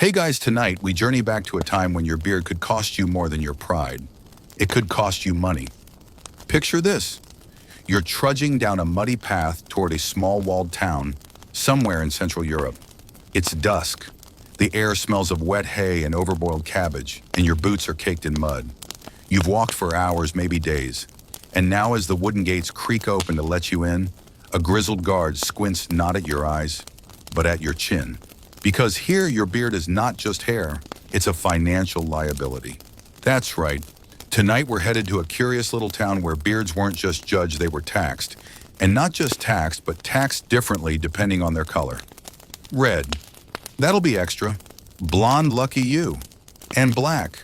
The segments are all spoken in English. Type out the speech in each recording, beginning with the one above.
Hey guys, tonight we journey back to a time when your beard could cost you more than your pride. It could cost you money. Picture this. You're trudging down a muddy path toward a small walled town somewhere in Central Europe. It's dusk. The air smells of wet hay and overboiled cabbage, and your boots are caked in mud. You've walked for hours, maybe days. And now as the wooden gates creak open to let you in, a grizzled guard squints not at your eyes, but at your chin. Because here your beard is not just hair, it's a financial liability. That's right. Tonight we're headed to a curious little town where beards weren't just judged, they were taxed. And not just taxed, but taxed differently depending on their color. Red. That'll be extra. Blonde, lucky you. And black.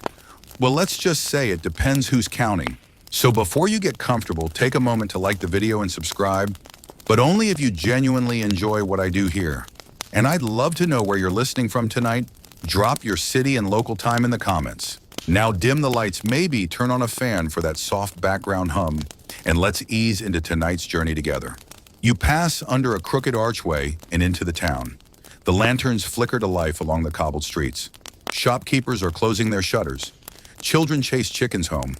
Well, let's just say it depends who's counting. So before you get comfortable, take a moment to like the video and subscribe, but only if you genuinely enjoy what I do here. And I'd love to know where you're listening from tonight. Drop your city and local time in the comments. Now dim the lights, maybe turn on a fan for that soft background hum, and let's ease into tonight's journey together. You pass under a crooked archway and into the town. The lanterns flicker to life along the cobbled streets. Shopkeepers are closing their shutters. Children chase chickens home.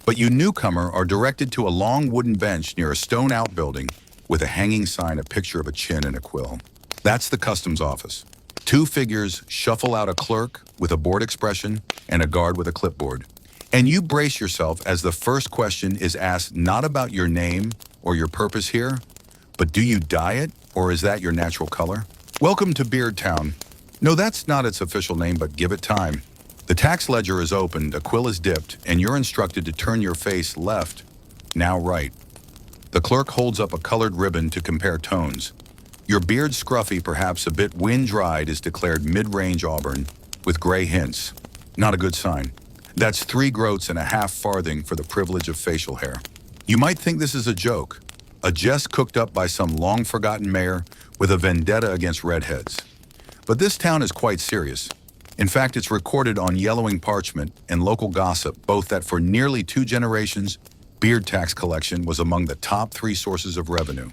But you newcomer are directed to a long wooden bench near a stone outbuilding with a hanging sign, a picture of a chin and a quill. That's the customs office. Two figures shuffle out, a clerk with a bored expression and a guard with a clipboard. And you brace yourself as the first question is asked, not about your name or your purpose here, but do you dye it, or is that your natural color? Welcome to Beard Town. No, that's not its official name, but give it time. The tax ledger is opened, a quill is dipped, and you're instructed to turn your face left, now right. The clerk holds up a colored ribbon to compare tones. Your beard, scruffy, perhaps a bit wind-dried, is declared mid-range auburn with gray hints. Not a good sign. That's 3 groats and a half farthing for the privilege of facial hair. You might think this is a joke, a jest cooked up by some long-forgotten mayor with a vendetta against redheads. But this town is quite serious. In fact, it's recorded on yellowing parchment and local gossip, both that for nearly 2 generations, beard tax collection was among the top 3 sources of revenue,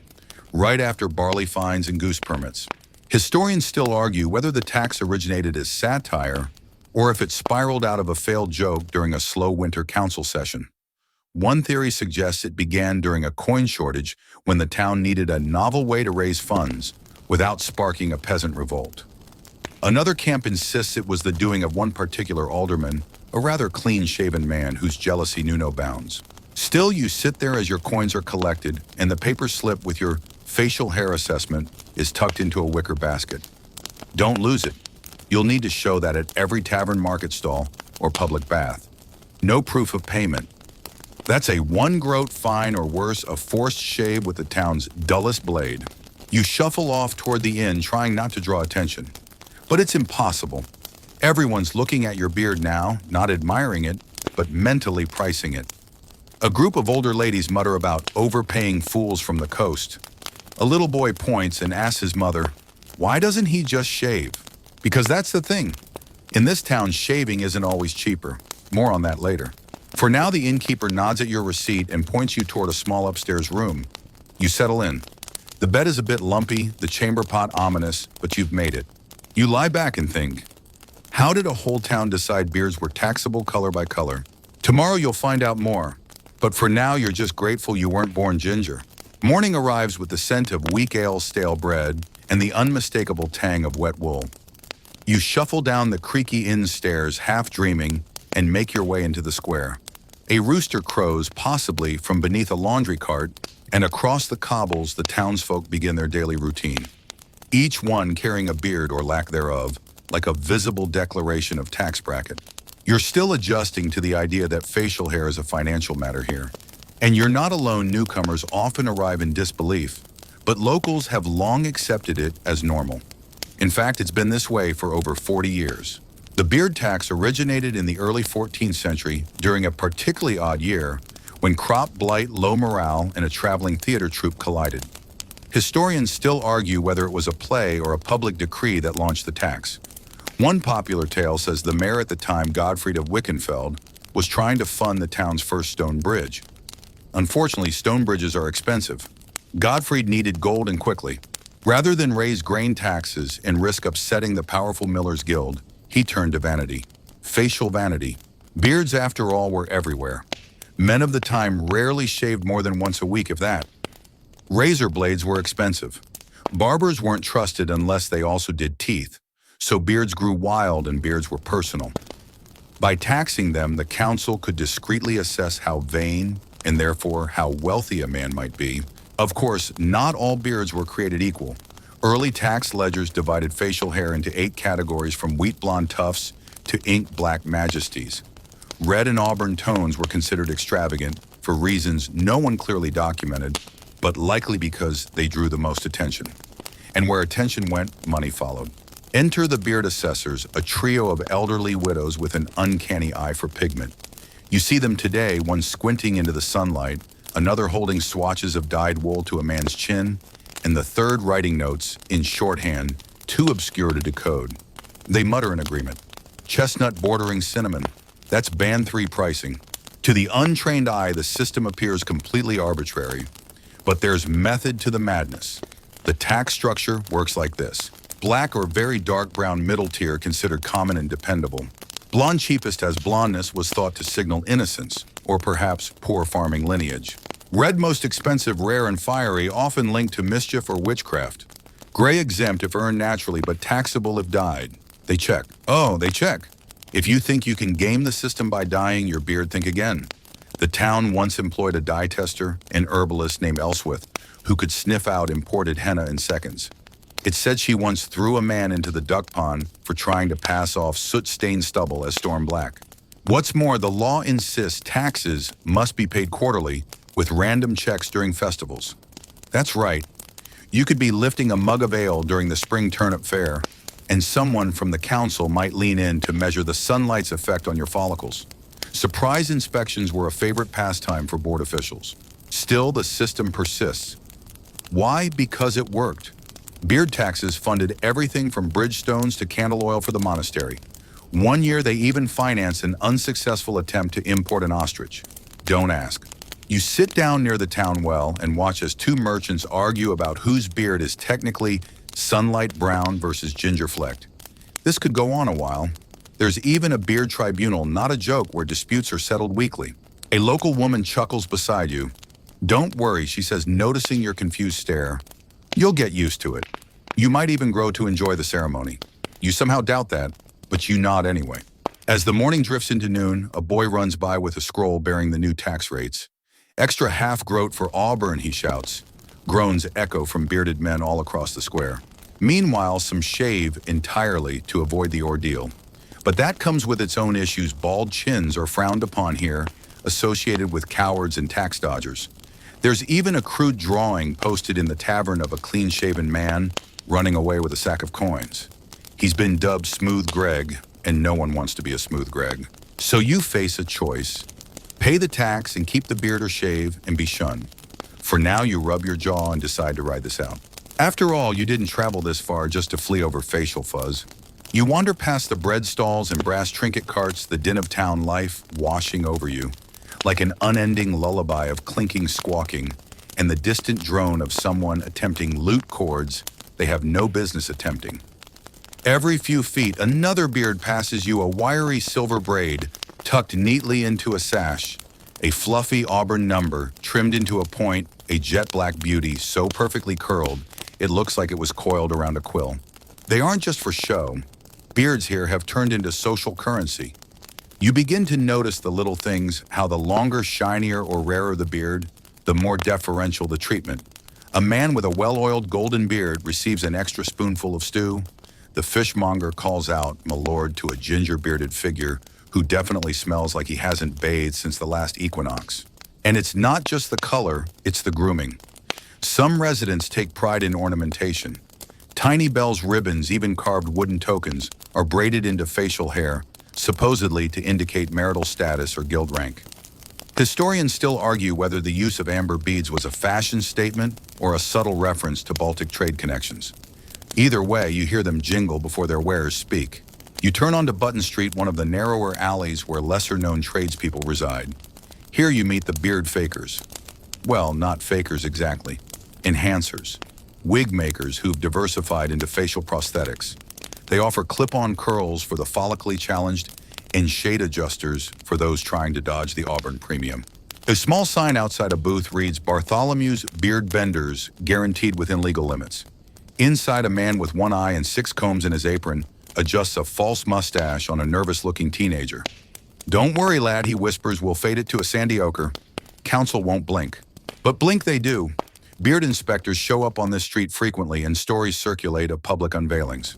right after barley fines and goose permits. Historians still argue whether the tax originated as satire or if it spiraled out of a failed joke during a slow winter council session. One theory suggests it began during a coin shortage when the town needed a novel way to raise funds without sparking a peasant revolt. Another camp insists it was the doing of one particular alderman, a rather clean-shaven man whose jealousy knew no bounds. Still, you sit there as your coins are collected and the paper slip with your facial hair assessment is tucked into a wicker basket. Don't lose it. You'll need to show that at every tavern, market stall, or public bath. No proof of payment. That's a 1 groat fine, or worse, a forced shave with the town's dullest blade. You shuffle off toward the inn, trying not to draw attention. But it's impossible. Everyone's looking at your beard now, not admiring it, but mentally pricing it. A group of older ladies mutter about overpaying fools from the coast. A little boy points and asks his mother, why doesn't he just shave? Because that's the thing. In this town, shaving isn't always cheaper. More on that later. For now, the innkeeper nods at your receipt and points you toward a small upstairs room. You settle in. The bed is a bit lumpy, the chamber pot ominous, but you've made it. You lie back and think, how did a whole town decide beards were taxable color by color? Tomorrow you'll find out more. But for now, you're just grateful you weren't born ginger. Morning arrives with the scent of weak ale, stale bread, and the unmistakable tang of wet wool. You shuffle down the creaky inn stairs, half dreaming, and make your way into the square. A rooster crows, possibly from beneath a laundry cart, and across the cobbles the townsfolk begin their daily routine. Each one carrying a beard or lack thereof, like a visible declaration of tax bracket. You're still adjusting to the idea that facial hair is a financial matter here. And you're not alone. Newcomers often arrive in disbelief, but locals have long accepted it as normal. In fact, it's been this way for over 40 years. The beard tax originated in the early 14th century during a particularly odd year when crop blight, low morale, and a traveling theater troupe collided. Historians still argue whether it was a play or a public decree that launched the tax. One popular tale says the mayor at the time, Gottfried of Wickenfeld, was trying to fund the town's first stone bridge. Unfortunately, stone bridges are expensive. Gottfried needed gold and quickly. Rather than raise grain taxes and risk upsetting the powerful Millers Guild, He turned to vanity. Facial vanity. Beards, after all, were everywhere. Men of the time rarely shaved more than once a week, if that. Razor blades were expensive. Barbers weren't trusted unless they also did teeth, so beards grew wild and beards were personal. By taxing them, the council could discreetly assess how vain, and therefore how wealthy a man might be. Of course, not all beards were created equal. Early tax ledgers divided facial hair into 8 categories from wheat blonde tufts to ink black majesties. Red and auburn tones were considered extravagant for reasons no one clearly documented, but likely because they drew the most attention. And where attention went, money followed. Enter the beard assessors, a trio of elderly widows with an uncanny eye for pigment. You see them today, one squinting into the sunlight, another holding swatches of dyed wool to a man's chin, and the third writing notes, in shorthand, too obscure to decode. They mutter an agreement. Chestnut bordering cinnamon. That's band 3 pricing. To the untrained eye, the system appears completely arbitrary. But there's method to the madness. The tax structure works like this. Black or very dark brown middle tier considered common and dependable. Blonde cheapest, as blondness was thought to signal innocence, or perhaps poor farming lineage. Red most expensive, rare and fiery, often linked to mischief or witchcraft. Gray exempt if earned naturally, but taxable if dyed. They check. Oh, they check. If you think you can game the system by dyeing your beard, think again. The town once employed a dye tester, an herbalist named Elswith, who could sniff out imported henna in seconds. It's said she once threw a man into the duck pond for trying to pass off soot-stained stubble as storm black. What's more, the law insists taxes must be paid quarterly, with random checks during festivals. That's right. You could be lifting a mug of ale during the spring turnip fair, and someone from the council might lean in to measure the sunlight's effect on your follicles. Surprise inspections were a favorite pastime for board officials. Still, the system persists. Why? Because it worked. Beard taxes funded everything from bridgestones to candle oil for the monastery. One year, they even financed an unsuccessful attempt to import an ostrich. Don't ask. You sit down near the town well and watch as 2 merchants argue about whose beard is technically sunlight brown versus ginger flecked. This could go on a while. There's even a beard tribunal, not a joke, where disputes are settled weekly. A local woman chuckles beside you. Don't worry, she says, noticing your confused stare. You'll get used to it. You might even grow to enjoy the ceremony. You somehow doubt that, but you nod anyway. As the morning drifts into noon, a boy runs by with a scroll bearing the new tax rates. Extra half-groat for Auburn, he shouts. Groans echo from bearded men all across the square. Meanwhile, some shave entirely to avoid the ordeal. But that comes with its own issues. Bald chins are frowned upon here, associated with cowards and tax dodgers. There's even a crude drawing posted in the tavern of a clean-shaven man running away with a sack of coins. He's been dubbed Smooth Greg, and no one wants to be a Smooth Greg. So you face a choice. Pay the tax and keep the beard or shave and be shunned. For now, you rub your jaw and decide to ride this out. After all, you didn't travel this far just to flee over facial fuzz. You wander past the bread stalls and brass trinket carts, the din of town life washing over you, like an unending lullaby of clinking squawking and the distant drone of someone attempting lute chords they have no business attempting. Every few feet, another beard passes you, a wiry silver braid tucked neatly into a sash, a fluffy auburn number trimmed into a point, a jet black beauty so perfectly curled it looks like it was coiled around a quill. They aren't just for show. Beards here have turned into social currency. You begin to notice the little things, how the longer, shinier, or rarer the beard, the more deferential the treatment. A man with a well-oiled golden beard receives an extra spoonful of stew. The fishmonger calls out, "My lord," to a ginger-bearded figure who definitely smells like he hasn't bathed since the last equinox. And it's not just the color, it's the grooming. Some residents take pride in ornamentation. Tiny bells, ribbons, even carved wooden tokens are braided into facial hair, supposedly to indicate marital status or guild rank. Historians still argue whether the use of amber beads was a fashion statement or a subtle reference to Baltic trade connections. Either way, you hear them jingle before their wearers speak. You turn onto Button Street, one of the narrower alleys where lesser-known tradespeople reside. Here you meet the beard fakers. Well, not fakers exactly. Enhancers. Wig makers who've diversified into facial prosthetics. They offer clip-on curls for the follically challenged and shade adjusters for those trying to dodge the auburn premium. A small sign outside a booth reads, "Bartholomew's Beard Benders, guaranteed within legal limits." Inside, a man with one eye and 6 combs in his apron adjusts a false mustache on a nervous-looking teenager. "Don't worry, lad," he whispers, "we'll fade it to a sandy ochre." Counsel won't blink. But blink they do. Beard inspectors show up on this street frequently, and stories circulate of public unveilings.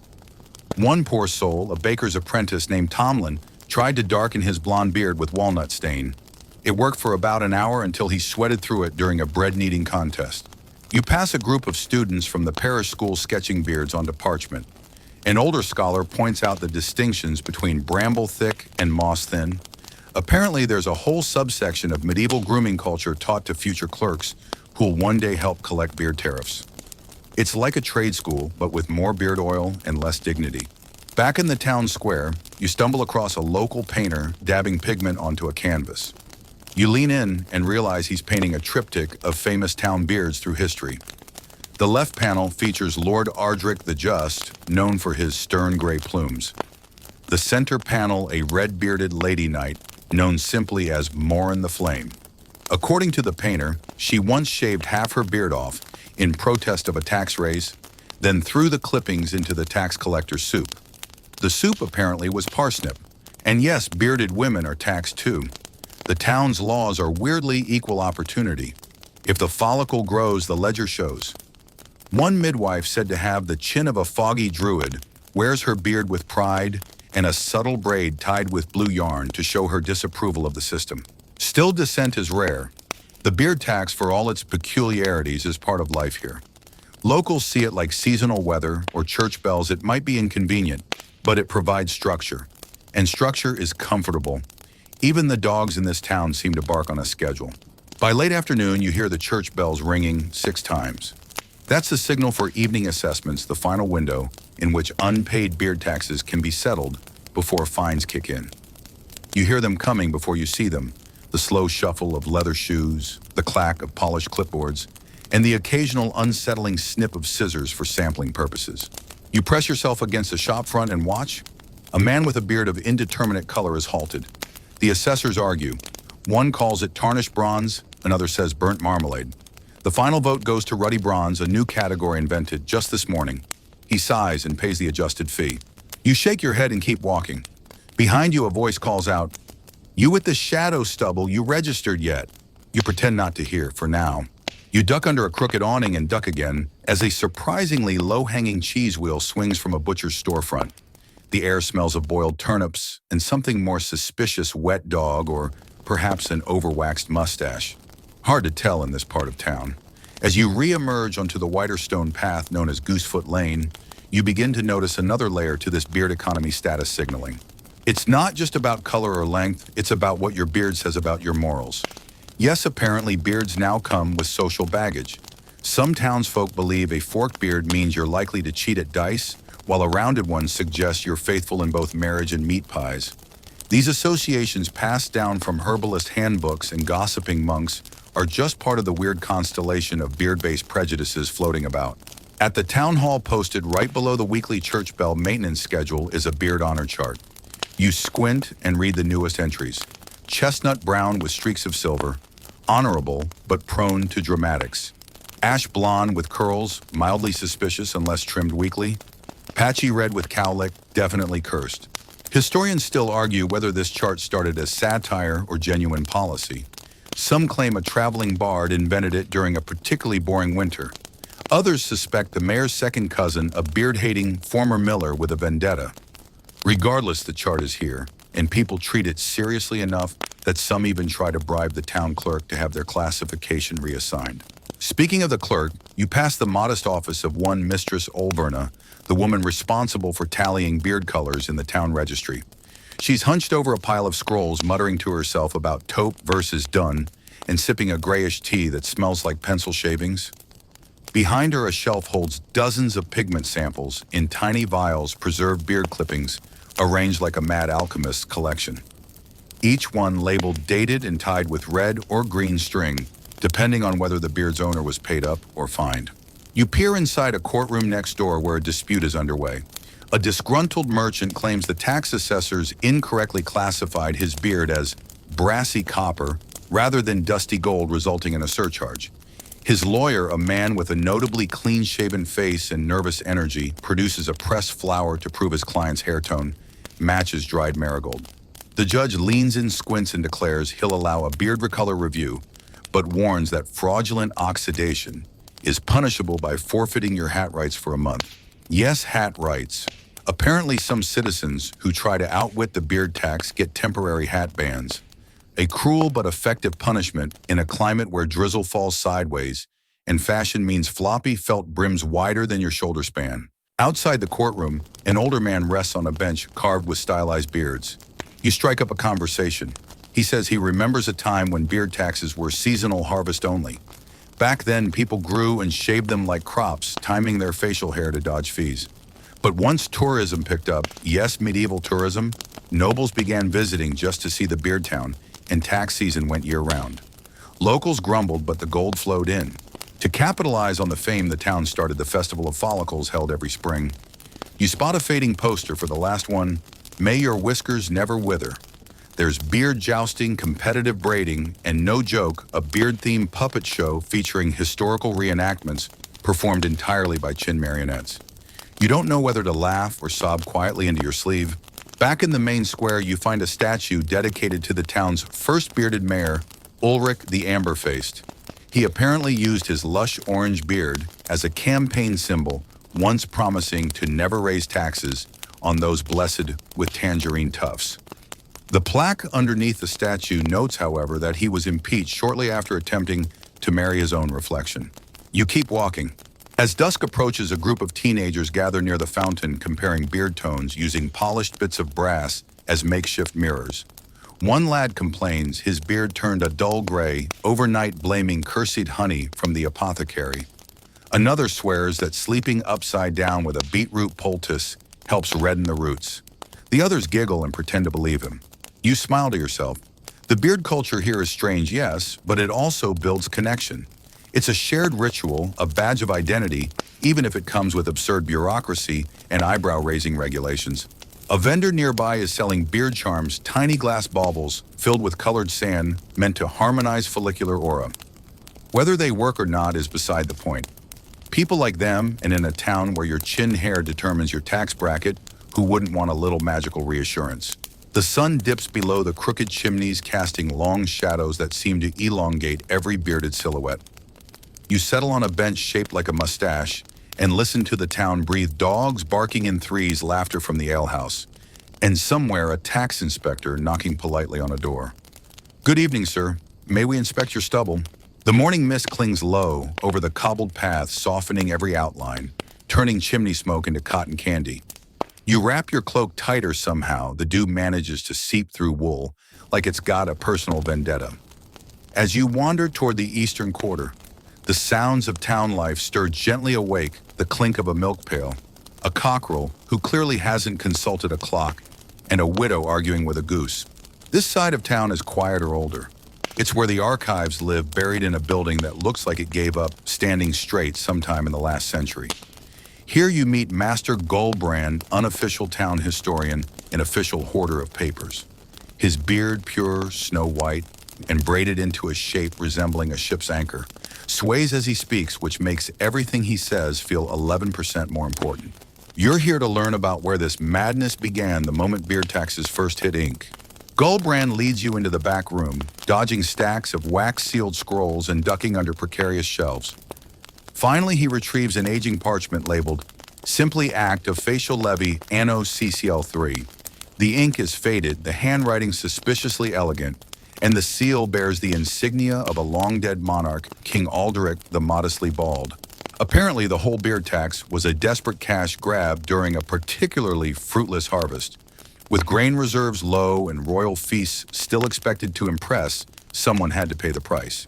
One poor soul, a baker's apprentice named Tomlin, tried to darken his blonde beard with walnut stain. It worked for about an hour until he sweated through it during a bread-kneading contest. You pass a group of students from the parish school sketching beards onto parchment. An older scholar points out the distinctions between bramble-thick and moss-thin. Apparently, there's a whole subsection of medieval grooming culture taught to future clerks who'll one day help collect beard tariffs. It's like a trade school, but with more beard oil and less dignity. Back in the town square, you stumble across a local painter dabbing pigment onto a canvas. You lean in and realize he's painting a triptych of famous town beards through history. The left panel features Lord Ardric the Just, known for his stern gray plumes. The center panel, a red-bearded lady knight, known simply as Morin the Flame. According to the painter, she once shaved half her beard off in protest of a tax raise, then threw the clippings into the tax collector's soup. The soup apparently was parsnip. And yes, bearded women are taxed too. The town's laws are weirdly equal opportunity. If the follicle grows, the ledger shows. One midwife, said to have the chin of a foggy druid, wears her beard with pride and a subtle braid tied with blue yarn to show her disapproval of the system. Still, dissent is rare. The beard tax, for all its peculiarities, is part of life here. Locals see it like seasonal weather or church bells. It might be inconvenient, but it provides structure. And structure is comfortable. Even the dogs in this town seem to bark on a schedule. By late afternoon, you hear the church bells ringing 6 times. That's the signal for evening assessments, the final window in which unpaid beard taxes can be settled before fines kick in. You hear them coming before you see them, the slow shuffle of leather shoes, the clack of polished clipboards, and the occasional unsettling snip of scissors for sampling purposes. You press yourself against the shop front and watch. A man with a beard of indeterminate color is halted. The assessors argue. One calls it tarnished bronze, another says burnt marmalade. The final vote goes to ruddy bronze, a new category invented just this morning. He sighs and pays the adjusted fee. You shake your head and keep walking. Behind you, a voice calls out, "You with the shadow stubble, you registered yet?" You pretend not to hear, for now. You duck under a crooked awning and duck again as a surprisingly low-hanging cheese wheel swings from a butcher's storefront. The air smells of boiled turnips and something more suspicious, wet dog, or perhaps an overwaxed mustache. Hard to tell in this part of town. As you re-emerge onto the whiter stone path known as Goosefoot Lane, you begin to notice another layer to this beard economy status signaling. It's not just about color or length, it's about what your beard says about your morals. Yes, apparently beards now come with social baggage. Some townsfolk believe a forked beard means you're likely to cheat at dice, while a rounded one suggests you're faithful in both marriage and meat pies. These associations, passed down from herbalist handbooks and gossiping monks, are just part of the weird constellation of beard-based prejudices floating about. At the town hall, posted right below the weekly church bell maintenance schedule, is a beard honor chart. You squint and read the newest entries. Chestnut brown with streaks of silver, honorable but prone to dramatics. Ash blonde with curls, mildly suspicious unless trimmed weekly. Patchy red with cowlick, definitely cursed. Historians still argue whether this chart started as satire or genuine policy. Some claim a traveling bard invented it during a particularly boring winter. Others suspect the mayor's second cousin, a beard-hating former miller with a vendetta. Regardless, the chart is here, and people treat it seriously enough that some even try to bribe the town clerk to have their classification reassigned. Speaking of the clerk, you pass the modest office of one Mistress Olverna, the woman responsible for tallying beard colors in the town registry. She's hunched over a pile of scrolls, muttering to herself about taupe versus dun, and sipping a grayish tea that smells like pencil shavings. Behind her, a shelf holds dozens of pigment samples in tiny vials, preserved beard clippings, arranged like a mad alchemist's collection. Each one labeled dated and tied with red or green string, depending on whether the beard's owner was paid up or fined. You peer inside a courtroom next door where a dispute is underway. A disgruntled merchant claims the tax assessors incorrectly classified his beard as brassy copper rather than dusty gold, resulting in a surcharge. His lawyer, a man with a notably clean-shaven face and nervous energy, produces a pressed flower to prove his client's hair tone matches dried marigold. The judge leans in, squints, and declares he'll allow a beard recolor review, but warns that fraudulent oxidation is punishable by forfeiting your hat rights for a month. Yes, hat rights. Apparently, some citizens who try to outwit the beard tax get temporary hat bans. A cruel but effective punishment in a climate where drizzle falls sideways and fashion means floppy felt brims wider than your shoulder span. Outside the courtroom, an older man rests on a bench carved with stylized beards. You strike up a conversation. He says he remembers a time when beard taxes were seasonal harvest only. Back then, people grew and shaved them like crops, timing their facial hair to dodge fees. But once tourism picked up, yes, medieval tourism, nobles began visiting just to see the beard town, and tax season went year-round. Locals grumbled, but the gold flowed in. To capitalize on the fame, the town started the Festival of Follicles held every spring. You spot a fading poster for the last one, "May your whiskers never wither." There's beard jousting, competitive braiding, and no joke, a beard-themed puppet show featuring historical reenactments performed entirely by chin marionettes. You don't know whether to laugh or sob quietly into your sleeve. Back in the main square, you find a statue dedicated to the town's first bearded mayor, Ulrich the Amber-Faced. He apparently used his lush orange beard as a campaign symbol, once promising to never raise taxes on those blessed with tangerine tufts. The plaque underneath the statue notes, however, that he was impeached shortly after attempting to marry his own reflection. You keep walking. As dusk approaches, a group of teenagers gather near the fountain comparing beard tones using polished bits of brass as makeshift mirrors. One lad complains his beard turned a dull gray, overnight blaming cursed honey from the apothecary. Another swears that sleeping upside down with a beetroot poultice helps redden the roots. The others giggle and pretend to believe him. You smile to yourself. The beard culture here is strange, yes, but it also builds connection. It's a shared ritual, a badge of identity, even if it comes with absurd bureaucracy and eyebrow-raising regulations. A vendor nearby is selling beard charms, tiny glass baubles filled with colored sand meant to harmonize follicular aura. Whether they work or not is beside the point. People like them, and in a town where your chin hair determines your tax bracket, who wouldn't want a little magical reassurance? The sun dips below the crooked chimneys, casting long shadows that seem to elongate every bearded silhouette. You settle on a bench shaped like a mustache and listen to the town breathe, dogs barking in threes, laughter from the alehouse, and somewhere a tax inspector knocking politely on a door. "Good evening, sir. May we inspect your stubble?" The morning mist clings low over the cobbled path, softening every outline, turning chimney smoke into cotton candy. You wrap your cloak tighter somehow. The dew manages to seep through wool, like it's got a personal vendetta. As you wander toward the eastern quarter, the sounds of town life stir gently awake, the clink of a milk pail, a cockerel who clearly hasn't consulted a clock, and a widow arguing with a goose. This side of town is quiet or older. It's where the archives live, buried in a building that looks like it gave up standing straight sometime in the last century. Here you meet Master Goldbrand, unofficial town historian and official hoarder of papers. His beard, pure, snow white, and braided into a shape resembling a ship's anchor, sways as he speaks, which makes everything he says feel 11% more important. You're here to learn about where this madness began the moment beard taxes first hit ink. Goldbrand leads you into the back room, dodging stacks of wax-sealed scrolls and ducking under precarious shelves. Finally, he retrieves an aging parchment labeled "Simply Act of Facial Levy Anno CCL3. The ink is faded, the handwriting suspiciously elegant, and the seal bears the insignia of a long-dead monarch, King Alderic the Modestly Bald. Apparently, the whole beard tax was a desperate cash grab during a particularly fruitless harvest. With grain reserves low and royal feasts still expected to impress, someone had to pay the price.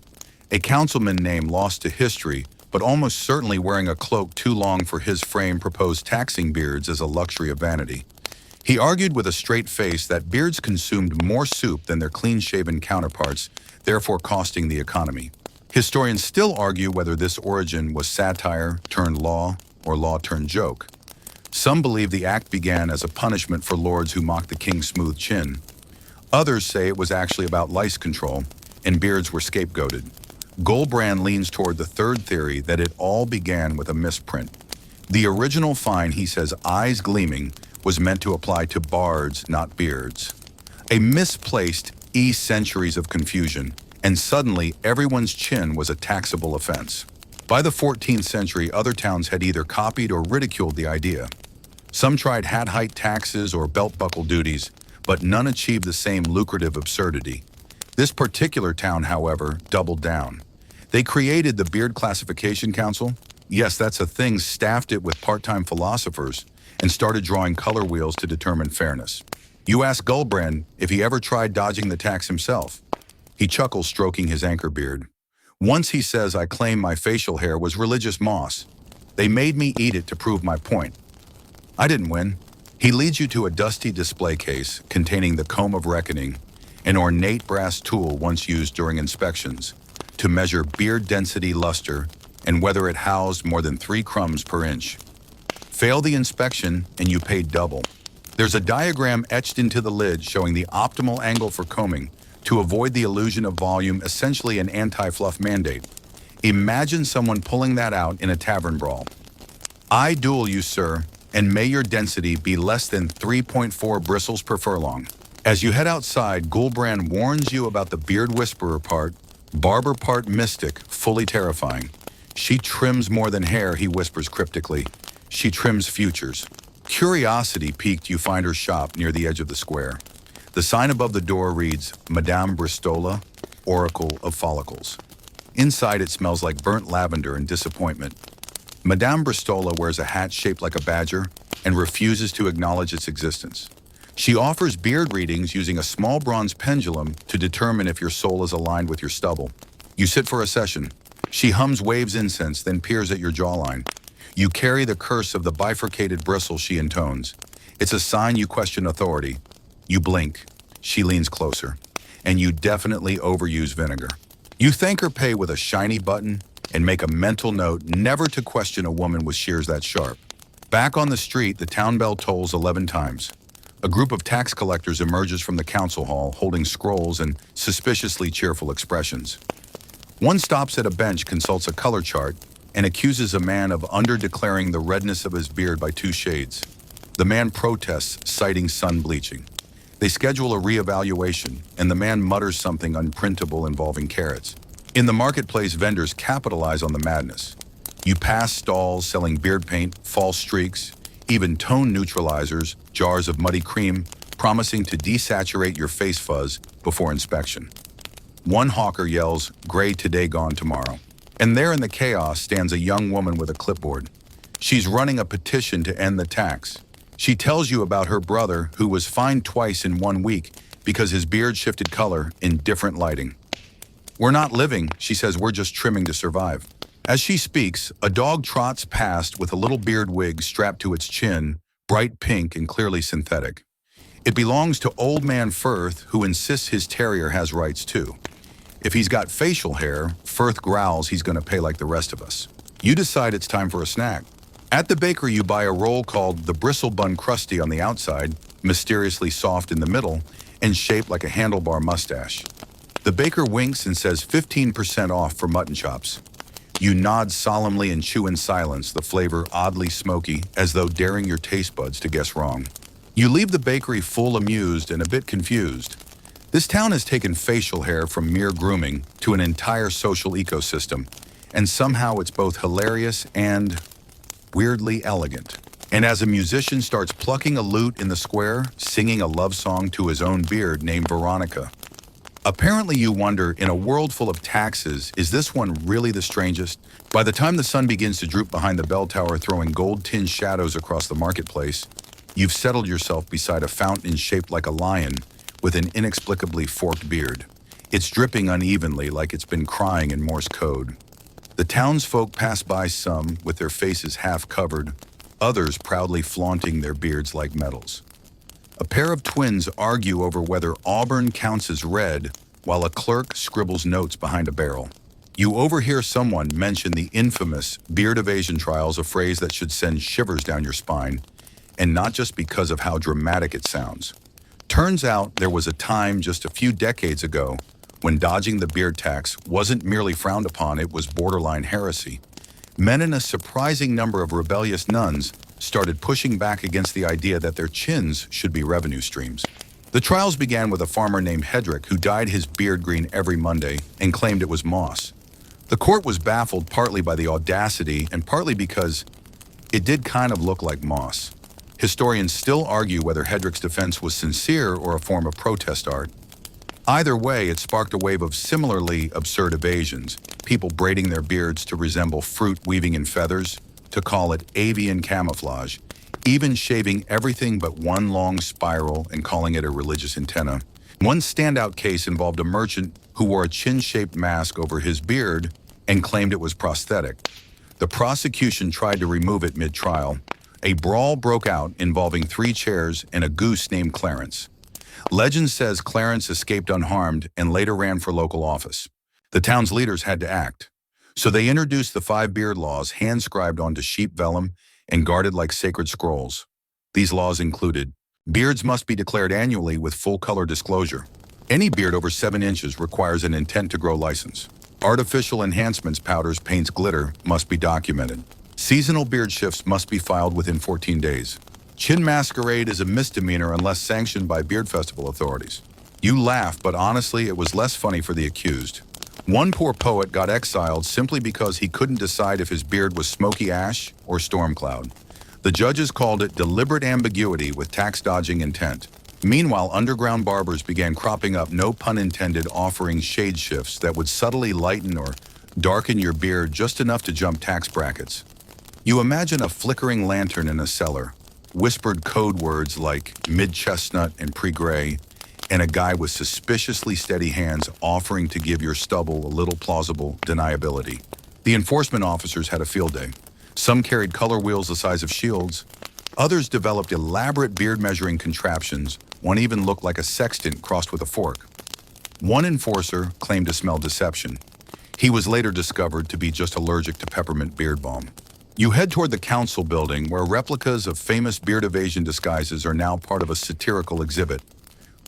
A councilman named lost to history, but almost certainly wearing a cloak too long for his frame, proposed taxing beards as a luxury of vanity. He argued with a straight face that beards consumed more soup than their clean-shaven counterparts, therefore costing the economy. Historians still argue whether this origin was satire turned law or law turned joke. Some believe the act began as a punishment for lords who mocked the king's smooth chin. Others say it was actually about lice control, and beards were scapegoated. Goldbrand leans toward the third theory that it all began with a misprint. The original fine, he says, eyes gleaming, was meant to apply to bards, not beards. A misplaced centuries of confusion, and suddenly everyone's chin was a taxable offense. By the 14th century, other towns had either copied or ridiculed the idea. Some tried hat height taxes or belt buckle duties, but none achieved the same lucrative absurdity. This particular town, however, doubled down. They created the Beard Classification Council. Yes, that's a thing, staffed it with part-time philosophers, and started drawing color wheels to determine fairness. You ask Goldbrand if he ever tried dodging the tax himself. He chuckles, stroking his anchor beard. Once, he says, I claim my facial hair was religious moss. They made me eat it to prove my point. I didn't win. He leads you to a dusty display case containing the comb of reckoning, an ornate brass tool once used during inspections to measure beard density, luster, and whether it housed more than 3 crumbs per inch. Fail the inspection and you pay double. There's a diagram etched into the lid showing the optimal angle for combing to avoid the illusion of volume, essentially an anti-fluff mandate. Imagine someone pulling that out in a tavern brawl. I duel you, sir, and may your density be less than 3.4 bristles per furlong. As you head outside, Goldbrand warns you about the beard whisperer part, barber part mystic, fully terrifying. She trims more than hair, he whispers cryptically. She trims futures. Curiosity piqued, you find her shop near the edge of the square. The sign above the door reads, Madame Bristola, Oracle of Follicles. Inside, it smells like burnt lavender and disappointment. Madame Bristola wears a hat shaped like a badger and refuses to acknowledge its existence. She offers beard readings using a small bronze pendulum to determine if your soul is aligned with your stubble. You sit for a session. She hums waves incense, then peers at your jawline. You carry the curse of the bifurcated bristle she intones. It's a sign you question authority. You blink. She leans closer. And you definitely overuse vinegar. You thank her pay with a shiny button and make a mental note never to question a woman with shears that sharp. Back on the street, the town bell tolls 11 times. A group of tax collectors emerges from the council hall holding scrolls and suspiciously cheerful expressions. One stops at a bench, consults a color chart, and accuses a man of under-declaring the redness of his beard by 2 shades. The man protests, citing sun bleaching. They schedule a reevaluation, and the man mutters something unprintable involving carrots. In the marketplace, vendors capitalize on the madness. You pass stalls selling beard paint, false streaks, even tone neutralizers, jars of muddy cream, promising to desaturate your face fuzz before inspection. One hawker yells, "Gray today, gone tomorrow." And there in the chaos stands a young woman with a clipboard. She's running a petition to end the tax. She tells you about her brother who was fined twice in 1 week because his beard shifted color in different lighting. We're not living, she says, we're just trimming to survive. As she speaks, a dog trots past with a little beard wig strapped to its chin, bright pink and clearly synthetic. It belongs to Old Man Firth, who insists his terrier has rights too. If he's got facial hair, Firth growls he's going to pay like the rest of us. You decide it's time for a snack. At the bakery, you buy a roll called the Bristle Bun Crusty on the outside, mysteriously soft in the middle, and shaped like a handlebar mustache. The baker winks and says 15% off for mutton chops. You nod solemnly and chew in silence, the flavor oddly smoky, as though daring your taste buds to guess wrong. You leave the bakery full amused and a bit confused. This town has taken facial hair from mere grooming to an entire social ecosystem, and somehow it's both hilarious and weirdly elegant. And as a musician starts plucking a lute in the square, singing a love song to his own beard named Veronica. Apparently you wonder, in a world full of taxes, is this one really the strangest? By the time the sun begins to droop behind the bell tower, throwing gold-tinged shadows across the marketplace, you've settled yourself beside a fountain shaped like a lion with an inexplicably forked beard. It's dripping unevenly like it's been crying in Morse code. The townsfolk pass by, some with their faces half covered, others proudly flaunting their beards like medals. A pair of twins argue over whether auburn counts as red, while a clerk scribbles notes behind a barrel. You overhear someone mention the infamous beard evasion trials, a phrase that should send shivers down your spine, and not just because of how dramatic it sounds. Turns out there was a time just a few decades ago when dodging the beard tax wasn't merely frowned upon, it was borderline heresy. Men and a surprising number of rebellious nuns started pushing back against the idea that their chins should be revenue streams. The trials began with a farmer named Hedrick who dyed his beard green every Monday and claimed it was moss. The court was baffled partly by the audacity and partly because it did kind of look like moss. Historians still argue whether Hedrick's defense was sincere or a form of protest art. Either way, it sparked a wave of similarly absurd evasions, people braiding their beards to resemble fruit weaving in feathers, to call it avian camouflage, even shaving everything but one long spiral and calling it a religious antenna. One standout case involved a merchant who wore a chin-shaped mask over his beard and claimed it was prosthetic. The prosecution tried to remove it mid-trial. A brawl broke out involving 3 chairs and a goose named Clarence. Legend says Clarence escaped unharmed and later ran for local office. The town's leaders had to act. So they introduced the 5 beard laws hand-scribed onto sheep vellum and guarded like sacred scrolls. These laws included: beards must be declared annually with full color disclosure. Any beard over 7 inches requires an intent to grow license. Artificial enhancements, powders, paints, glitter must be documented. Seasonal beard shifts must be filed within 14 days. Chin masquerade is a misdemeanor unless sanctioned by beard festival authorities. You laugh, but honestly, it was less funny for the accused. One poor poet got exiled simply because he couldn't decide if his beard was smoky ash or storm cloud. The judges called it deliberate ambiguity with tax-dodging intent. Meanwhile, underground barbers began cropping up, no pun intended, offering shade shifts that would subtly lighten or darken your beard just enough to jump tax brackets. You imagine a flickering lantern in a cellar, whispered code words like mid-chestnut and pre-gray, and a guy with suspiciously steady hands offering to give your stubble a little plausible deniability. The enforcement officers had a field day. Some carried color wheels the size of shields. Others developed elaborate beard measuring contraptions. One even looked like a sextant crossed with a fork. One enforcer claimed to smell deception. He was later discovered to be just allergic to peppermint beard balm. You head toward the council building, where replicas of famous beard evasion disguises are now part of a satirical exhibit.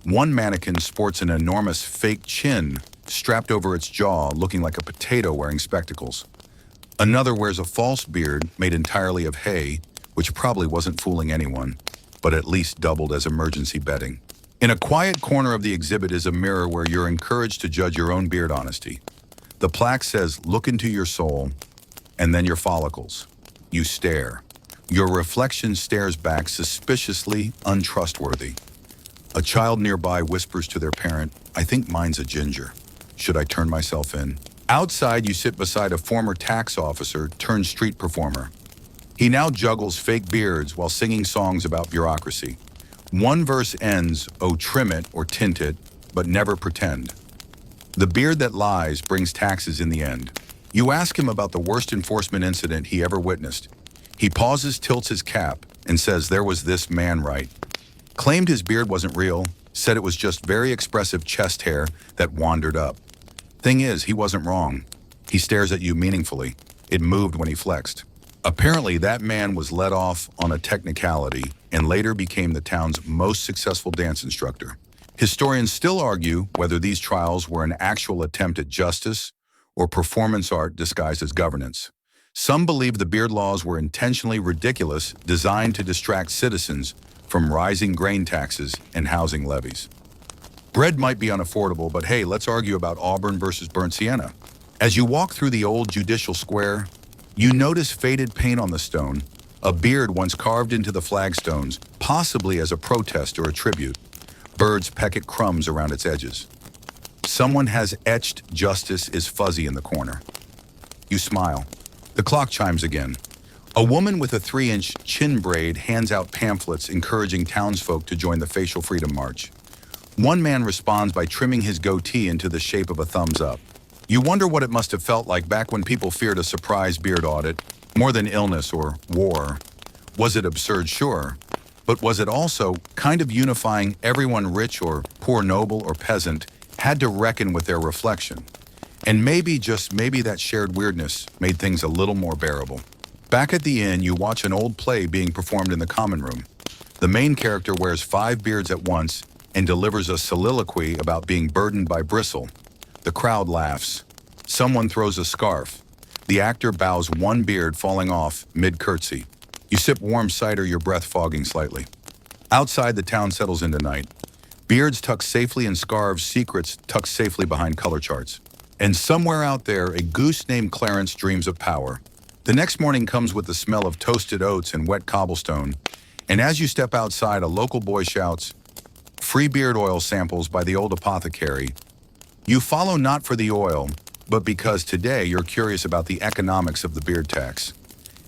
One mannequin sports an enormous fake chin strapped over its jaw, looking like a potato wearing spectacles. Another wears a false beard made entirely of hay, which probably wasn't fooling anyone, but at least doubled as emergency bedding. In a quiet corner of the exhibit is a mirror where you're encouraged to judge your own beard honesty. The plaque says, "Look into your soul," and then your follicles. You stare. Your reflection stares back, suspiciously untrustworthy. A child nearby whispers to their parent, "I think mine's a ginger. Should I turn myself in?" Outside, you sit beside a former tax officer turned street performer. He now juggles fake beards while singing songs about bureaucracy. One verse ends, "Oh, trim it or tint it, but never pretend." The beard that lies brings taxes in the end. You ask him about the worst enforcement incident he ever witnessed. He pauses, tilts his cap, and says there was this man, right? Claimed his beard wasn't real, said it was just very expressive chest hair that wandered up. Thing is, he wasn't wrong. He stares at you meaningfully. It moved when he flexed. Apparently, that man was let off on a technicality and later became the town's most successful dance instructor. Historians still argue whether these trials were an actual attempt at justice or performance art disguised as governance. Some believe the beard laws were intentionally ridiculous, designed to distract citizens from rising grain taxes and housing levies. Bread might be unaffordable, but hey, let's argue about Auburn versus burnt sienna. As you walk through the old judicial square, you notice faded paint on the stone, a beard once carved into the flagstones, possibly as a protest or a tribute. Birds peck at crumbs around its edges. Someone has etched "Justice is fuzzy" in the corner. You smile. The clock chimes again. A woman with a 3-inch chin braid hands out pamphlets encouraging townsfolk to join the Facial Freedom March. One man responds by trimming his goatee into the shape of a thumbs up. You wonder what it must have felt like back when people feared a surprise beard audit, more than illness or war. Was it absurd? Sure. But was it also kind of unifying? Everyone, rich or poor, noble or peasant, had to reckon with their reflection. And maybe, just maybe, that shared weirdness made things a little more bearable. Back at the inn, you watch an old play being performed in the common room. The main character wears 5 beards at once and delivers a soliloquy about being burdened by bristle. The crowd laughs. Someone throws a scarf. The actor bows one beard, falling off mid-curtsy. You sip warm cider, your breath fogging slightly. Outside, the town settles into night. Beards tucked safely in scarves, secrets tucked safely behind color charts. And somewhere out there, a goose named Clarence dreams of power. The next morning comes with the smell of toasted oats and wet cobblestone, and as you step outside, a local boy shouts, "Free beard oil samples by the old apothecary." You follow not for the oil, but because today you're curious about the economics of the beard tax.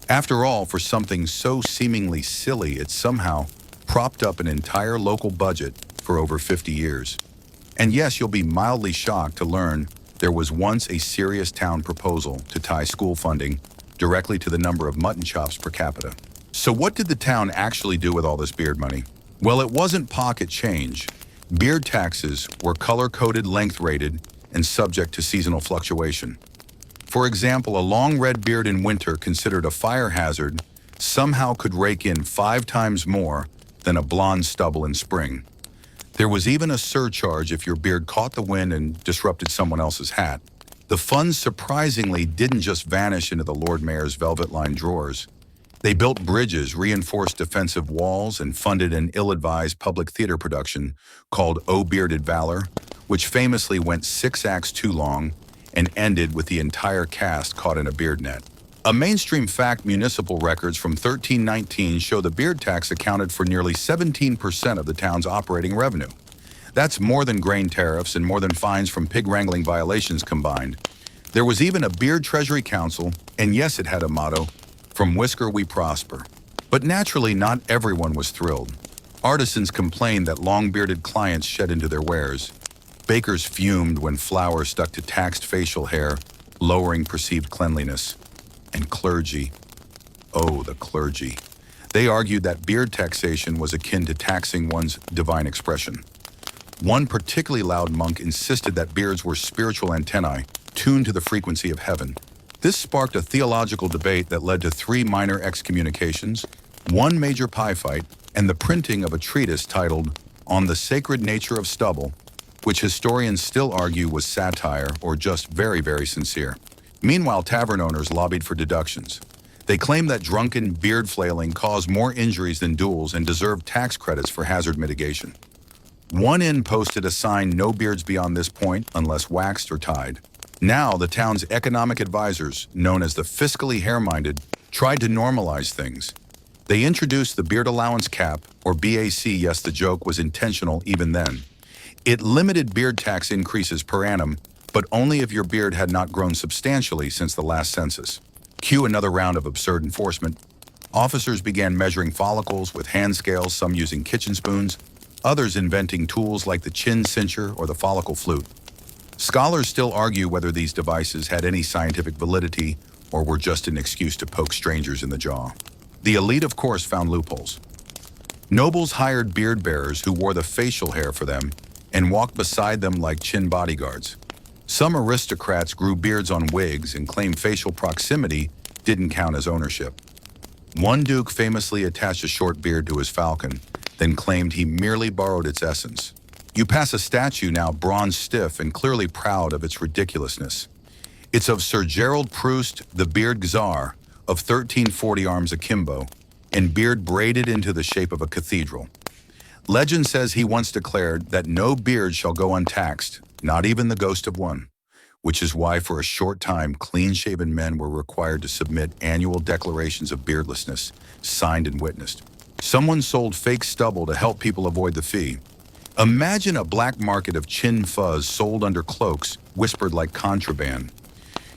After all, for something so seemingly silly, it's somehow propped up an entire local budget for over 50 years. And yes, you'll be mildly shocked to learn there was once a serious town proposal to tie school funding directly to the number of mutton chops per capita. So what did the town actually do with all this beard money? Well, it wasn't pocket change. Beard taxes were color-coded, length-rated, and subject to seasonal fluctuation. For example, a long red beard in winter, considered a fire hazard, somehow could rake in 5 times more than a blonde stubble in spring. There was even a surcharge if your beard caught the wind and disrupted someone else's hat. The funds surprisingly didn't just vanish into the Lord Mayor's velvet-lined drawers. They built bridges, reinforced defensive walls, and funded an ill-advised public theater production called O Bearded Valor, which famously went 6 acts too long and ended with the entire cast caught in a beard net. A mainstream fact: municipal records from 1319 show the beard tax accounted for nearly 17% of the town's operating revenue. That's more than grain tariffs and more than fines from pig wrangling violations combined. There was even a beard treasury council, and yes, it had a motto, "From whisker we prosper." But naturally, not everyone was thrilled. Artisans complained that long-bearded clients shed into their wares. Bakers fumed when flour stuck to taxed facial hair, lowering perceived cleanliness. And clergy. Oh, the clergy. They argued that beard taxation was akin to taxing one's divine expression. One particularly loud monk insisted that beards were spiritual antennae, tuned to the frequency of heaven. This sparked a theological debate that led to 3 minor excommunications, 1 major pie fight, and the printing of a treatise titled On the Sacred Nature of Stubble, which historians still argue was satire or just very, very sincere. Meanwhile, tavern owners lobbied for deductions. They claimed that drunken beard flailing caused more injuries than duels and deserved tax credits for hazard mitigation. One inn posted a sign, "No beards beyond this point unless waxed or tied." Now, the town's economic advisors, known as the fiscally hair-minded, tried to normalize things. They introduced the beard allowance cap, or BAC. Yes, the joke was intentional even then. It limited beard tax increases per annum, but only if your beard had not grown substantially since the last census. Cue another round of absurd enforcement. Officers began measuring follicles with hand scales, some using kitchen spoons, others inventing tools like the chin cincher or the follicle flute. Scholars still argue whether these devices had any scientific validity or were just an excuse to poke strangers in the jaw. The elite, of course, found loopholes. Nobles hired beard bearers who wore the facial hair for them and walked beside them like chin bodyguards. Some aristocrats grew beards on wigs and claimed facial proximity didn't count as ownership. One duke famously attached a short beard to his falcon, then claimed he merely borrowed its essence. You pass a statue now bronze stiff and clearly proud of its ridiculousness. It's of Sir Gerald Proust, the beard czar, of 1340 arms akimbo, and beard braided into the shape of a cathedral. Legend says he once declared that no beard shall go untaxed, not even the ghost of one, which is why for a short time clean-shaven men were required to submit annual declarations of beardlessness, signed and witnessed. Someone sold fake stubble to help people avoid the fee. Imagine a black market of chin fuzz sold under cloaks, whispered like contraband.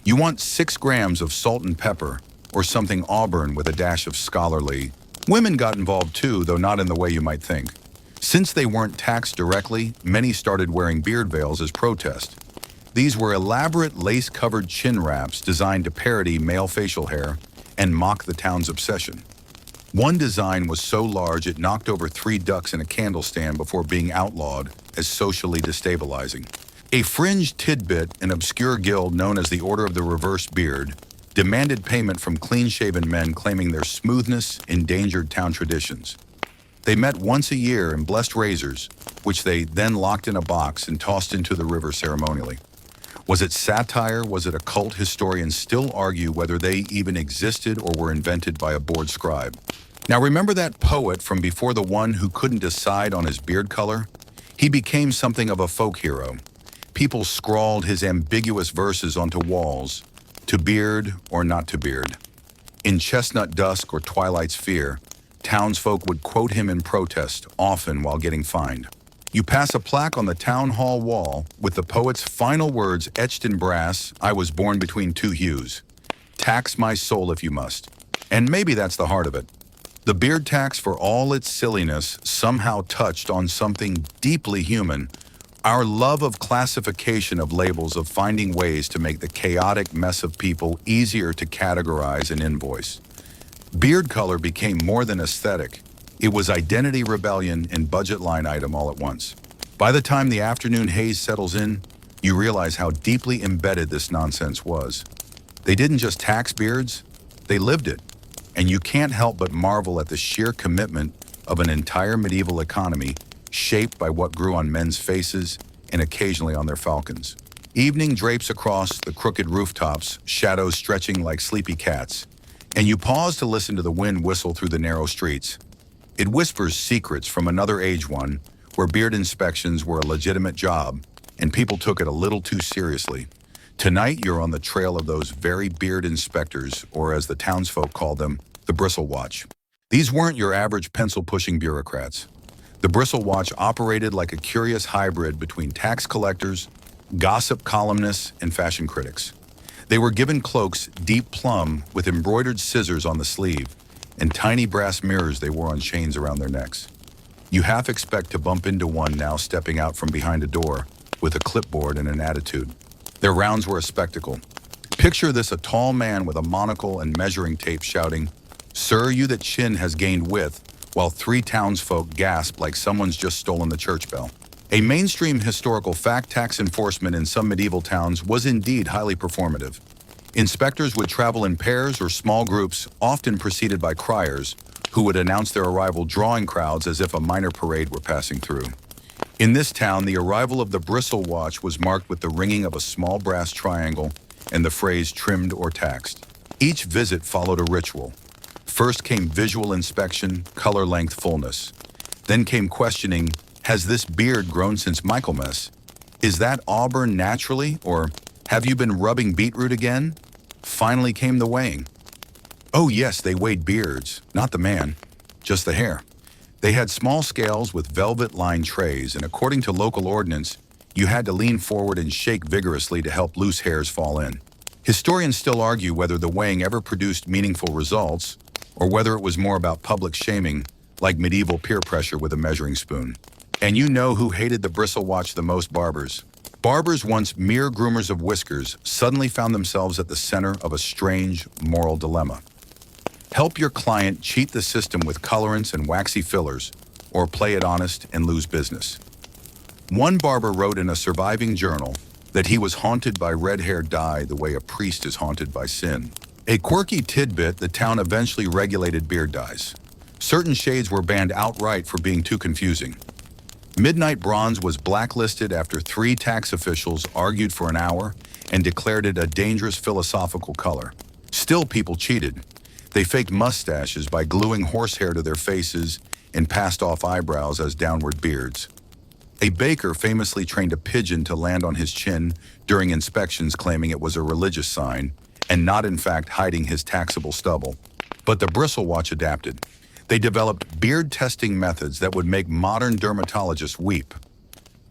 You want 6 grams of salt and pepper, or something auburn with a dash of scholarly. Women got involved too, though not in the way you might think. Since they weren't taxed directly, many started wearing beard veils as protest. These were elaborate lace-covered chin wraps designed to parody male facial hair and mock the town's obsession. One design was so large it knocked over 3 ducks in a candle stand before being outlawed as socially destabilizing. A fringe tidbit, an obscure guild known as the Order of the Reversed Beard, demanded payment from clean-shaven men claiming their smoothness endangered town traditions. They met once a year in blessed razors, which they then locked in a box and tossed into the river ceremonially. Was it satire? Was it a cult? Historians still argue whether they even existed or were invented by a bored scribe. Now remember that poet from before, the one who couldn't decide on his beard color? He became something of a folk hero. People scrawled his ambiguous verses onto walls, to beard or not to beard. In chestnut dusk or twilight's fear, townsfolk would quote him in protest, often while getting fined. You pass a plaque on the town hall wall with the poet's final words etched in brass: "I was born between two hues. Tax my soul if you must." And maybe that's the heart of it. The beard tax, for all its silliness, somehow touched on something deeply human: our love of classification, of labels, of finding ways to make the chaotic mess of people easier to categorize and invoice. Beard color became more than aesthetic. It was identity, rebellion, and budget line item all at once. By the time the afternoon haze settles in, you realize how deeply embedded this nonsense was. They didn't just tax beards, they lived it. And you can't help but marvel at the sheer commitment of an entire medieval economy shaped by what grew on men's faces and occasionally on their falcons. Evening drapes across the crooked rooftops, shadows stretching like sleepy cats, and you pause to listen to the wind whistle through the narrow streets. It whispers secrets from another age, one where beard inspections were a legitimate job and people took it a little too seriously. Tonight, you're on the trail of those very beard inspectors, or as the townsfolk called them, the Bristle Watch. These weren't your average pencil-pushing bureaucrats. The Bristle Watch operated like a curious hybrid between tax collectors, gossip columnists, and fashion critics. They were given cloaks deep plum with embroidered scissors on the sleeve and tiny brass mirrors they wore on chains around their necks. You half expect to bump into one now stepping out from behind a door with a clipboard and an attitude. Their rounds were a spectacle. Picture this: a tall man with a monocle and measuring tape shouting, "Sir, you that chin has gained width," while three townsfolk gasp like someone's just stolen the church bell. A mainstream historical fact: tax enforcement in some medieval towns was indeed highly performative. Inspectors would travel in pairs or small groups, often preceded by criers, who would announce their arrival, drawing crowds as if a minor parade were passing through. In this town, the arrival of the Bristle Watch was marked with the ringing of a small brass triangle and the phrase "trimmed or taxed." Each visit followed a ritual. First came visual inspection, color, length, fullness. Then came questioning: has this beard grown since Michaelmas? Is that auburn naturally, or have you been rubbing beetroot again? Finally came the weighing. Oh yes, they weighed beards, not the man, just the hair. They had small scales with velvet-lined trays, and according to local ordinance, you had to lean forward and shake vigorously to help loose hairs fall in. Historians still argue whether the weighing ever produced meaningful results, or whether it was more about public shaming, like medieval peer pressure with a measuring spoon. And you know who hated the Bristle Watch the most? Barbers. Barbers, once mere groomers of whiskers, suddenly found themselves at the center of a strange moral dilemma. Help your client cheat the system with colorants and waxy fillers, or play it honest and lose business. One barber wrote in a surviving journal that he was haunted by red hair dye the way a priest is haunted by sin. A quirky tidbit: the town eventually regulated beard dyes. Certain shades were banned outright for being too confusing. Midnight bronze was blacklisted after 3 tax officials argued for an hour and declared it a dangerous philosophical color. Still, people cheated. They faked mustaches by gluing horsehair to their faces and passed off eyebrows as downward beards. A baker famously trained a pigeon to land on his chin during inspections, claiming it was a religious sign and not in fact hiding his taxable stubble. But the Bristle Watch adapted. They developed beard testing methods that would make modern dermatologists weep.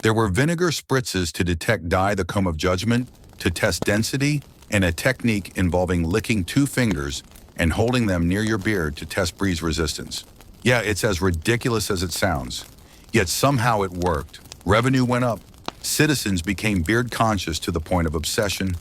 There were vinegar spritzes to detect dye, the comb of judgment, to test density, and a technique involving licking 2 fingers and holding them near your beard to test breeze resistance. Yeah, it's as ridiculous as it sounds. Yet somehow it worked. Revenue went up. Citizens became beard conscious to the point of obsession.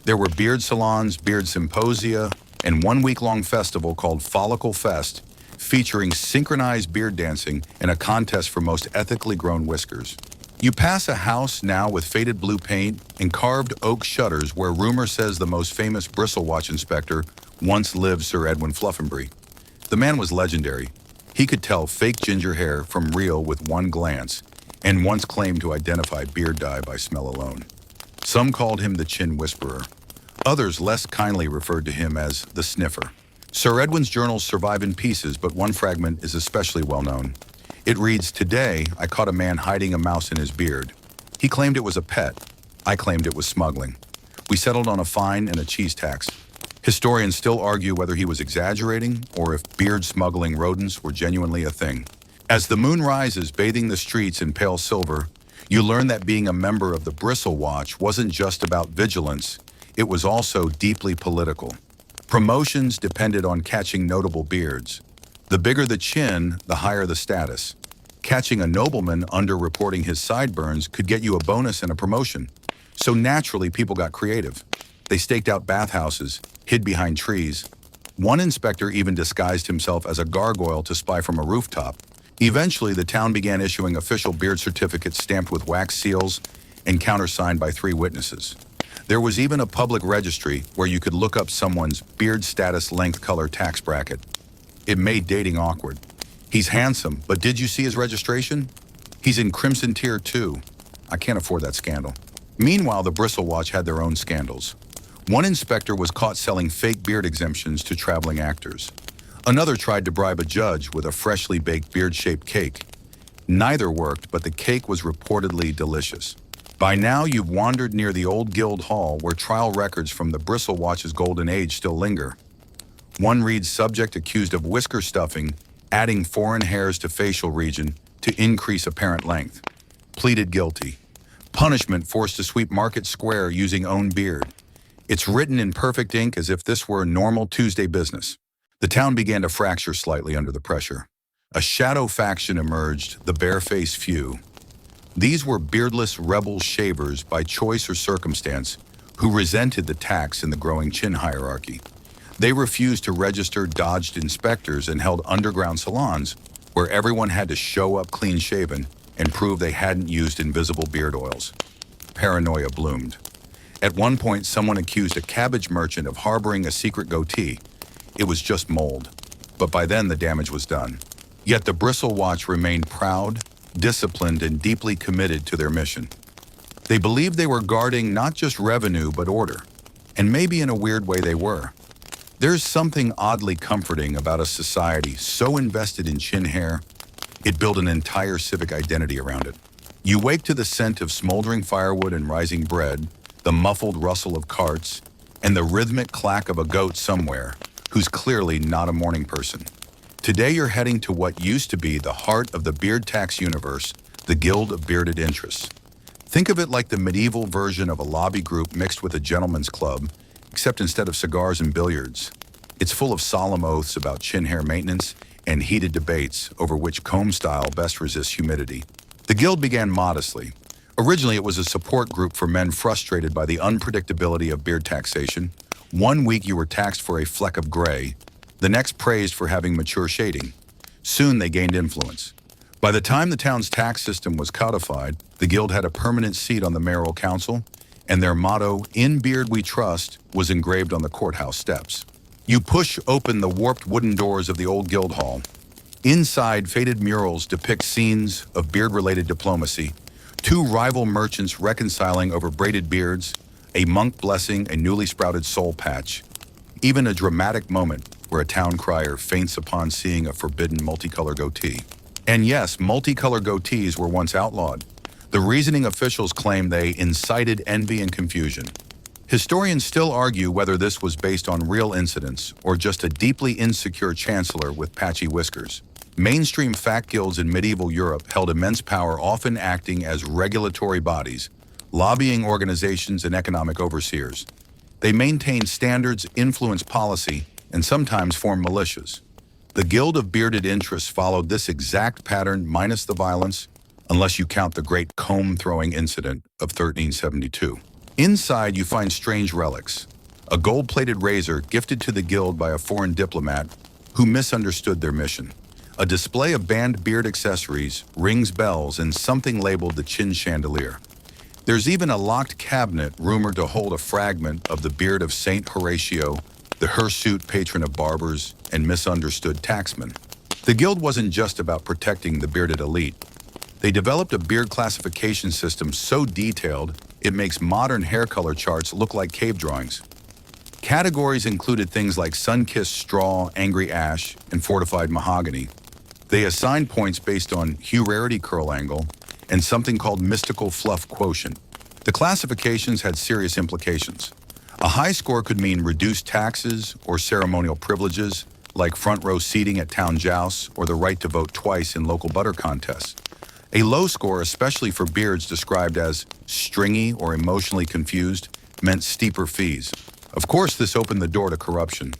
There were beard salons, beard symposia, and one week-long festival called Follicle Fest, featuring synchronized beard dancing and a contest for most ethically grown whiskers. You pass a house now with faded blue paint and carved oak shutters where rumor says the most famous Bristle Watch inspector once lived, Sir Edwin Fluffenbury. The man was legendary. He could tell fake ginger hair from real with one glance, and once claimed to identify beard dye by smell alone. Some called him the chin whisperer. Others less kindly referred to him as the sniffer. Sir Edwin's journals survive in pieces, but one fragment is especially well known. It reads, "Today, I caught a man hiding a mouse in his beard. He claimed it was a pet. I claimed it was smuggling. We settled on a fine and a cheese tax." Historians still argue whether he was exaggerating or if beard-smuggling rodents were genuinely a thing. As the moon rises, bathing the streets in pale silver, you learn that being a member of the Bristle Watch wasn't just about vigilance, it was also deeply political. Promotions depended on catching notable beards. The bigger the chin, the higher the status. Catching a nobleman underreporting his sideburns could get you a bonus and a promotion. So naturally, people got creative. They staked out bathhouses, hid behind trees. One inspector even disguised himself as a gargoyle to spy from a rooftop. Eventually, the town began issuing official beard certificates stamped with wax seals and countersigned by 3 witnesses. There was even a public registry where you could look up someone's beard status, length, color, tax bracket. It made dating awkward. He's handsome, but did you see his registration? He's in Crimson Tier 2. I can't afford that scandal. Meanwhile, the Bristle Watch had their own scandals. One inspector was caught selling fake beard exemptions to traveling actors. Another tried to bribe a judge with a freshly baked beard-shaped cake. Neither worked, but the cake was reportedly delicious. By now, you've wandered near the old guild hall where trial records from the Bristle Watch's golden age still linger. One reads subject accused of whisker stuffing, adding foreign hairs to facial region to increase apparent length. Pleaded guilty. Punishment forced to sweep Market Square using own beard. It's written in perfect ink as if this were normal Tuesday business. The town began to fracture slightly under the pressure. A shadow faction emerged, the barefaced few. These were beardless rebel shavers by choice or circumstance who resented the tax in the growing chin hierarchy. They refused to register, dodged inspectors, and held underground salons where everyone had to show up clean-shaven and prove they hadn't used invisible beard oils. Paranoia bloomed. At one point, someone accused a cabbage merchant of harboring a secret goatee. It was just mold, but by then the damage was done. Yet the Bristle Watch remained proud, disciplined, and deeply committed to their mission. They believed they were guarding not just revenue, but order. And maybe in a weird way they were. There's something oddly comforting about a society so invested in chin hair, it built an entire civic identity around it. You wake to the scent of smoldering firewood and rising bread, the muffled rustle of carts, and the rhythmic clack of a goat somewhere who's clearly not a morning person. Today you're heading to what used to be the heart of the beard tax universe, the Guild of Bearded Interests. Think of it like the medieval version of a lobby group mixed with a gentleman's club, except instead of cigars and billiards. It's full of solemn oaths about chin hair maintenance and heated debates over which comb style best resists humidity. The guild began modestly. Originally, it was a support group for men frustrated by the unpredictability of beard taxation. One week you were taxed for a fleck of gray, the next praised for having mature shading. Soon they gained influence. By the time the town's tax system was codified, the guild had a permanent seat on the mayoral council, and their motto, "In Beard We Trust," was engraved on the courthouse steps. You push open the warped wooden doors of the old guild hall. Inside, faded murals depict scenes of beard-related diplomacy, 2 rival merchants reconciling over braided beards, a monk blessing a newly sprouted soul patch, even a dramatic moment where a town crier faints upon seeing a forbidden multicolor goatee. And yes, multicolor goatees were once outlawed. The reasoning officials claim they incited envy and confusion. Historians still argue whether this was based on real incidents or just a deeply insecure chancellor with patchy whiskers. Mainstream fact guilds in medieval Europe held immense power, often acting as regulatory bodies, lobbying organizations, and economic overseers. They maintained standards, influenced policy, and sometimes formed militias. The Guild of Bearded Interests followed this exact pattern minus the violence, unless you count the great comb-throwing incident of 1372. Inside, you find strange relics. A gold-plated razor gifted to the guild by a foreign diplomat who misunderstood their mission. A display of band beard accessories, rings, bells, and something labeled the chin chandelier. There's even a locked cabinet rumored to hold a fragment of the beard of Saint Horatio, the hirsute patron of barbers and misunderstood taxman. The guild wasn't just about protecting the bearded elite. They developed a beard classification system so detailed, it makes modern hair color charts look like cave drawings. Categories included things like sun-kissed straw, angry ash, and fortified mahogany. They assigned points based on hue rarity curl angle and something called mystical fluff quotient. The classifications had serious implications. A high score could mean reduced taxes or ceremonial privileges, like front row seating at town jousts or the right to vote twice in local butter contests. A low score, especially for beards described as stringy or emotionally confused, meant steeper fees. Of course, this opened the door to corruption.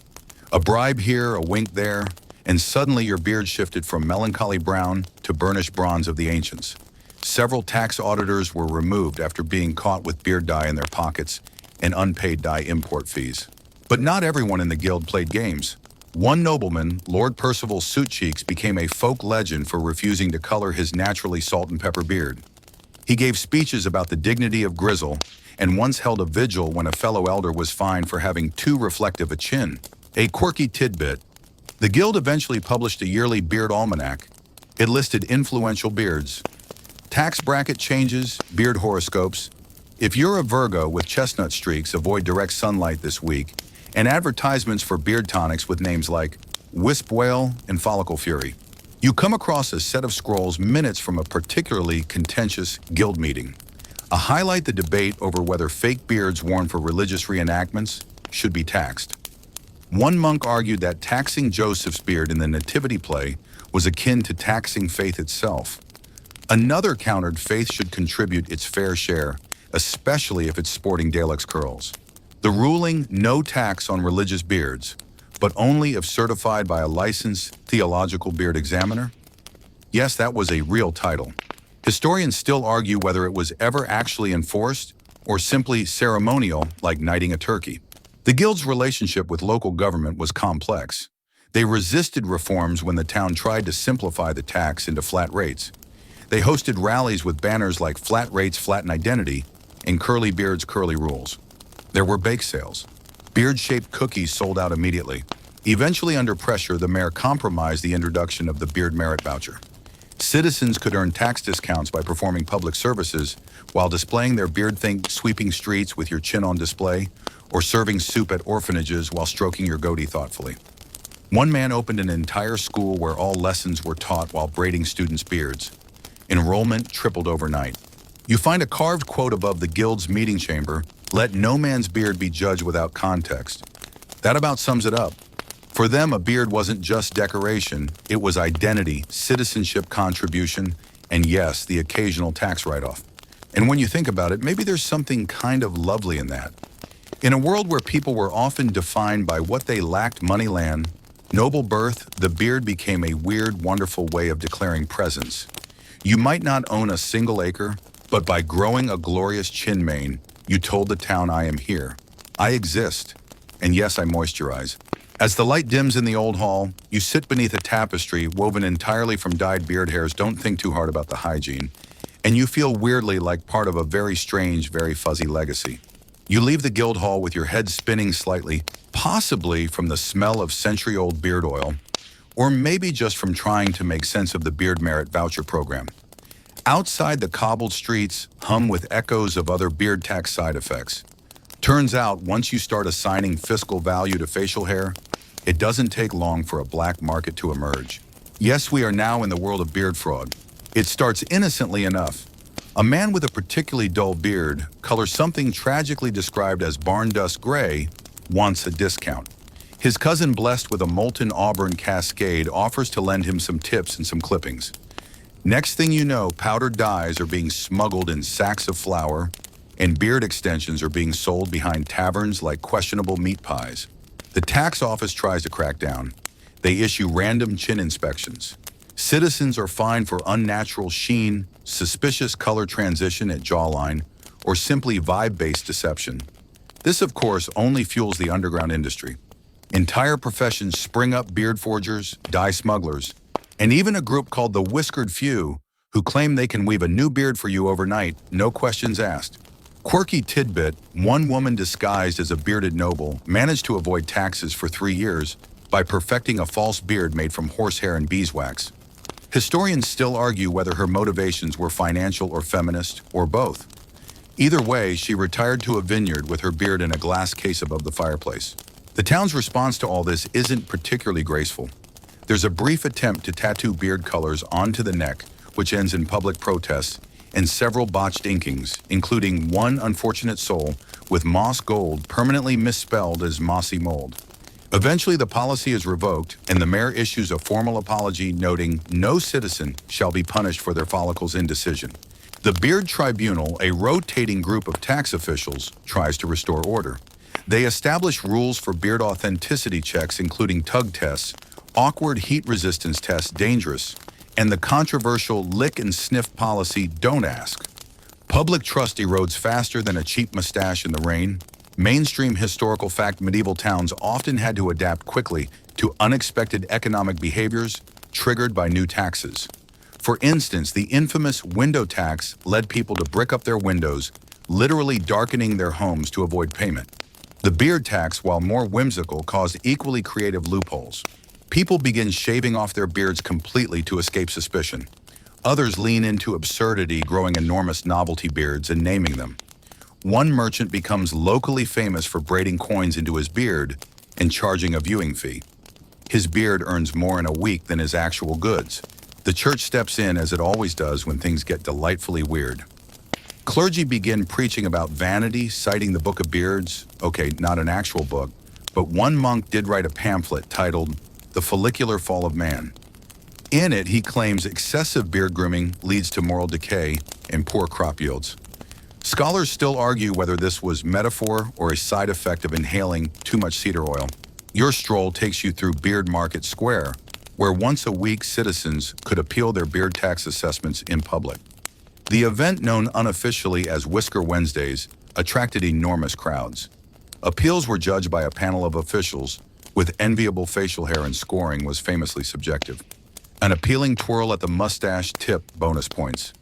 A bribe here, a wink there, and suddenly your beard shifted from melancholy brown to burnished bronze of the ancients. Several tax auditors were removed after being caught with beard dye in their pockets and unpaid dye import fees. But not everyone in the guild played games. One nobleman, Lord Percival Sootcheeks, became a folk legend for refusing to color his naturally salt and pepper beard. He gave speeches about the dignity of grizzle and once held a vigil when a fellow elder was fined for having too reflective a chin. A quirky tidbit: the guild eventually published a yearly beard almanac. It listed influential beards, tax bracket changes, beard horoscopes. If you're a Virgo with chestnut streaks, avoid direct sunlight this week, and advertisements for beard tonics with names like Wisp Whale and Follicle Fury. You come across a set of scrolls minutes from a particularly contentious guild meeting. A highlight the debate over whether fake beards worn for religious reenactments should be taxed. One monk argued that taxing Joseph's beard in the nativity play was akin to taxing faith itself. Another countered faith should contribute its fair share, especially if it's sporting Daleks curls. The ruling no tax on religious beards, but only if certified by a licensed theological beard examiner? Yes, that was a real title. Historians still argue whether it was ever actually enforced or simply ceremonial, like knighting a turkey. The guild's relationship with local government was complex. They resisted reforms when the town tried to simplify the tax into flat rates. They hosted rallies with banners like flat rates, flatten identity, and curly beards, curly rules. There were bake sales. Beard-shaped cookies sold out immediately. Eventually, under pressure, the mayor compromised the introduction of the beard merit voucher. Citizens could earn tax discounts by performing public services while displaying their beard, think sweeping streets with your chin on display, or serving soup at orphanages while stroking your goatee thoughtfully. One man opened an entire school where all lessons were taught while braiding students' beards. Enrollment tripled overnight. You find a carved quote above the guild's meeting chamber: "Let no man's beard be judged without context." That about sums it up. For them, a beard wasn't just decoration, it was identity, citizenship contribution, and yes, the occasional tax write-off. And when you think about it, maybe there's something kind of lovely in that. In a world where people were often defined by what they lacked: money, land, noble birth, the beard became a weird, wonderful way of declaring presence. You might not own a single acre, but by growing a glorious chin mane, you told the town, I am here. I exist. And yes, I moisturize. As the light dims in the old hall, you sit beneath a tapestry woven entirely from dyed beard hairs. Don't think too hard about the hygiene. And you feel weirdly like part of a very strange, very fuzzy legacy. You leave the guild hall with your head spinning slightly, possibly from the smell of century-old beard oil, or maybe just from trying to make sense of the beard merit voucher program. Outside, the cobbled streets hum with echoes of other beard tax side effects. Turns out, once you start assigning fiscal value to facial hair, it doesn't take long for a black market to emerge. Yes, we are now in the world of beard fraud. It starts innocently enough. A man with a particularly dull beard, color something tragically described as barn dust gray, wants a discount. His cousin, blessed with a molten auburn cascade, offers to lend him some tips and some clippings. Next thing you know, powdered dyes are being smuggled in sacks of flour, and beard extensions are being sold behind taverns like questionable meat pies. The tax office tries to crack down. They issue random chin inspections. Citizens are fined for unnatural sheen, suspicious color transition at jawline, or simply vibe-based deception. This, of course, only fuels the underground industry. Entire professions spring up: beard forgers, dye smugglers, and even a group called the Whiskered Few, who claim they can weave a new beard for you overnight, no questions asked. Quirky tidbit: one woman disguised as a bearded noble managed to avoid taxes for 3 years by perfecting a false beard made from horsehair and beeswax. Historians still argue whether her motivations were financial or feminist, or both. Either way, she retired to a vineyard with her beard in a glass case above the fireplace. The town's response to all this isn't particularly graceful. There's a brief attempt to tattoo beard colors onto the neck, which ends in public protests, and several botched inkings, including one unfortunate soul with moss gold permanently misspelled as mossy mold. Eventually, the policy is revoked, and the mayor issues a formal apology noting no citizen shall be punished for their follicles' indecision. The Beard Tribunal, a rotating group of tax officials, tries to restore order. They establish rules for beard authenticity checks, including tug tests, awkward heat resistance tests, dangerous, and the controversial lick and sniff policy, don't ask. Public trust erodes faster than a cheap mustache in the rain. Mainstream historical fact, medieval towns often had to adapt quickly to unexpected economic behaviors triggered by new taxes. For instance, the infamous window tax led people to brick up their windows, literally darkening their homes to avoid payment. The beard tax, while more whimsical, caused equally creative loopholes. People begin shaving off their beards completely to escape suspicion. Others lean into absurdity, growing enormous novelty beards and naming them. One merchant becomes locally famous for braiding coins into his beard and charging a viewing fee. His beard earns more in a week than his actual goods. The church steps in, as it always does when things get delightfully weird. Clergy begin preaching about vanity, citing the Book of Beards. Okay, not an actual book, but one monk did write a pamphlet titled The Follicular Fall of Man. In it, he claims excessive beard grooming leads to moral decay and poor crop yields. Scholars still argue whether this was metaphor or a side effect of inhaling too much cedar oil. Your stroll takes you through Beard Market Square, where once a week citizens could appeal their beard tax assessments in public. The event, known unofficially as Whisker Wednesdays, attracted enormous crowds. Appeals were judged by a panel of officials with enviable facial hair, and scoring was famously subjective. An appealing twirl at the mustache tip, bonus points.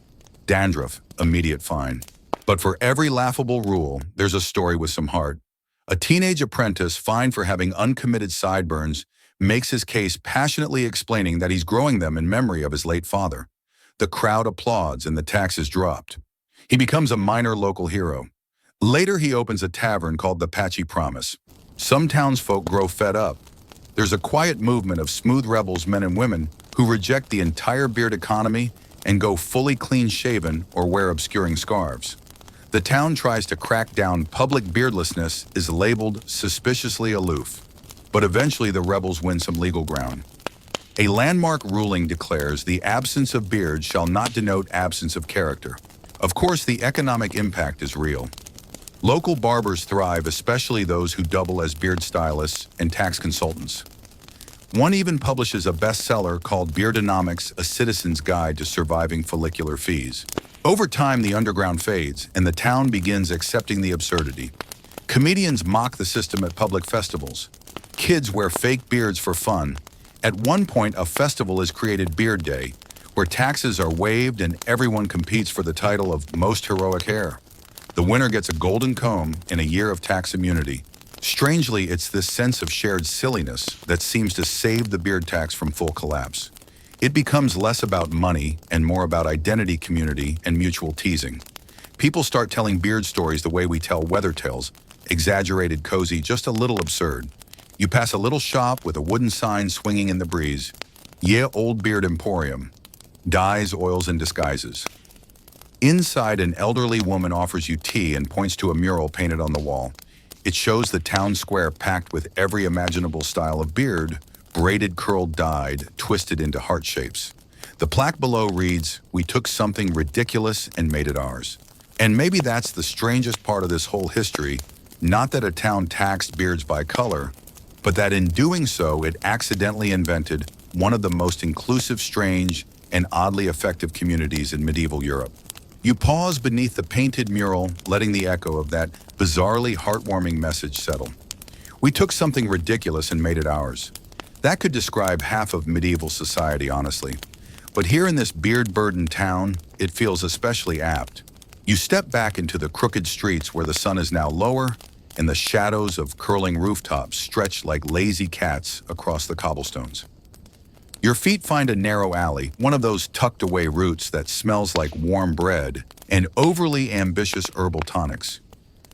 Dandruff, immediate fine. But for every laughable rule, there's a story with some heart. A teenage apprentice fined for having uncommitted sideburns makes his case, passionately explaining that he's growing them in memory of his late father. The crowd applauds and the tax is dropped. He becomes a minor local hero. Later, he opens a tavern called the Patchy Promise. Some townsfolk grow fed up. There's a quiet movement of smooth rebels, men and women, who reject the entire beard economy and go fully clean-shaven or wear obscuring scarves. The town tries to crack down. Public beardlessness is labeled suspiciously aloof. But eventually the rebels win some legal ground. A landmark ruling declares the absence of beard shall not denote absence of character. Of course, the economic impact is real. Local barbers thrive, especially those who double as beard stylists and tax consultants. One even publishes a bestseller called Beardonomics, a citizen's guide to surviving follicular fees. Over time, the underground fades, and the town begins accepting the absurdity. Comedians mock the system at public festivals. Kids wear fake beards for fun. At one point, a festival is created, Beard Day, where taxes are waived and everyone competes for the title of most heroic hair. The winner gets a golden comb and a year of tax immunity. Strangely, it's this sense of shared silliness that seems to save the beard tax from full collapse. It becomes less about money and more about identity, community, and mutual teasing. People start telling beard stories the way we tell weather tales, exaggerated, cozy, just a little absurd. You pass a little shop with a wooden sign swinging in the breeze. Yeah, Old Beard Emporium. Dyes, oils, and disguises. Inside, an elderly woman offers you tea and points to a mural painted on the wall. It shows the town square packed with every imaginable style of beard, braided, curled, dyed, twisted into heart shapes. The plaque below reads, "We took something ridiculous and made it ours." And maybe that's the strangest part of this whole history, not that a town taxed beards by color, but that in doing so, it accidentally invented one of the most inclusive, strange, and oddly effective communities in medieval Europe. You pause beneath the painted mural, letting the echo of that bizarrely heartwarming message settle. We took something ridiculous and made it ours. That could describe half of medieval society, honestly. But here in this beard-burdened town, it feels especially apt. You step back into the crooked streets where the sun is now lower, and the shadows of curling rooftops stretch like lazy cats across the cobblestones. Your feet find a narrow alley, one of those tucked-away routes that smells like warm bread and overly ambitious herbal tonics.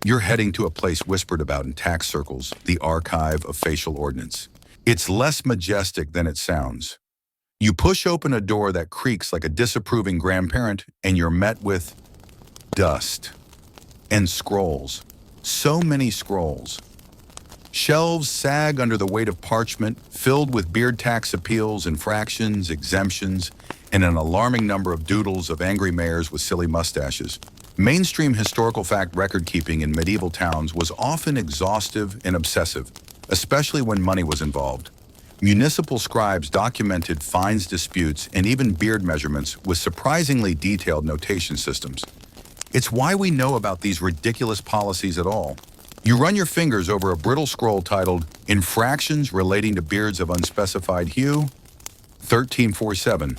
You're heading to a place whispered about in tax circles, the Archive of Facial Ordnance. It's less majestic than it sounds. You push open a door that creaks like a disapproving grandparent, and you're met with dust and scrolls. So many scrolls. Shelves sag under the weight of parchment, filled with beard tax appeals, infractions, exemptions, and an alarming number of doodles of angry mayors with silly mustaches. Mainstream historical fact record-keeping in medieval towns was often exhaustive and obsessive, especially when money was involved. Municipal scribes documented fines, disputes, and even beard measurements with surprisingly detailed notation systems. It's why we know about these ridiculous policies at all. You run your fingers over a brittle scroll titled Infractions Relating to Beards of Unspecified Hue, 1347.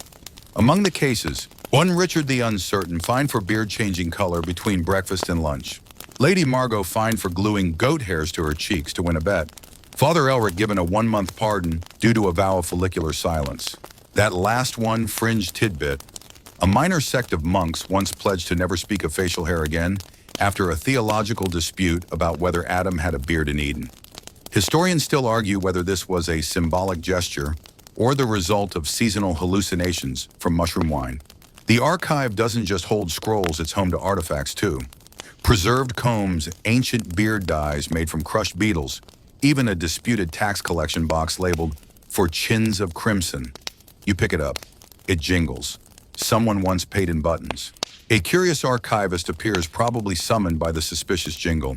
Among the cases, 1 Richard the Uncertain fined for beard changing color between breakfast and lunch. Lady Margot fined for gluing goat hairs to her cheeks to win a bet. Father Elric given a 1-month pardon due to a vow of follicular silence. That last one, fringe tidbit. A minor sect of monks once pledged to never speak of facial hair again after a theological dispute about whether Adam had a beard in Eden. Historians still argue whether this was a symbolic gesture or the result of seasonal hallucinations from mushroom wine. The archive doesn't just hold scrolls, it's home to artifacts too. Preserved combs, ancient beard dyes made from crushed beetles, even a disputed tax collection box labeled "For Chins of Crimson." You pick it up. It jingles. Someone once paid in buttons. A curious archivist appears, probably summoned by the suspicious jingle.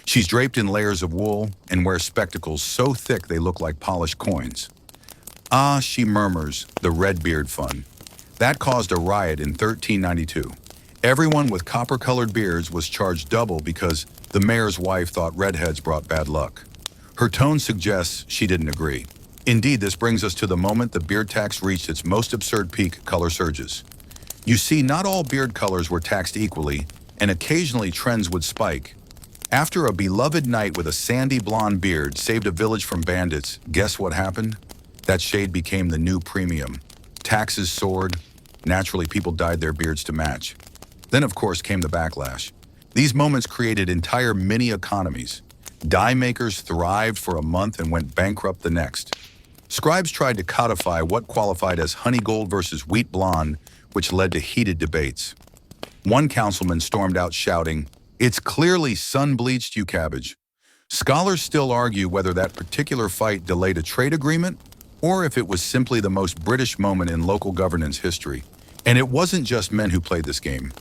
She's draped in layers of wool and wears spectacles so thick they look like polished coins. Ah, she murmurs, the Red Beard Fund. That caused a riot in 1392. Everyone with copper-colored beards was charged double because the mayor's wife thought redheads brought bad luck. Her tone suggests she didn't agree. Indeed, this brings us to the moment the beard tax reached its most absurd peak: color surges. You see, not all beard colors were taxed equally, and occasionally trends would spike. After a beloved knight with a sandy blonde beard saved a village from bandits, guess what happened? That shade became the new premium. Taxes soared. Naturally, people dyed their beards to match. Then, of course, came the backlash. These moments created entire mini-economies. Dye makers thrived for a month and went bankrupt the next. Scribes tried to codify what qualified as honey gold versus wheat blonde, which led to heated debates. One councilman stormed out shouting, "It's clearly sun-bleached, you cabbage." Scholars still argue whether that particular fight delayed a trade agreement or if it was simply the most British moment in local governance history. And it wasn't just men who played this game.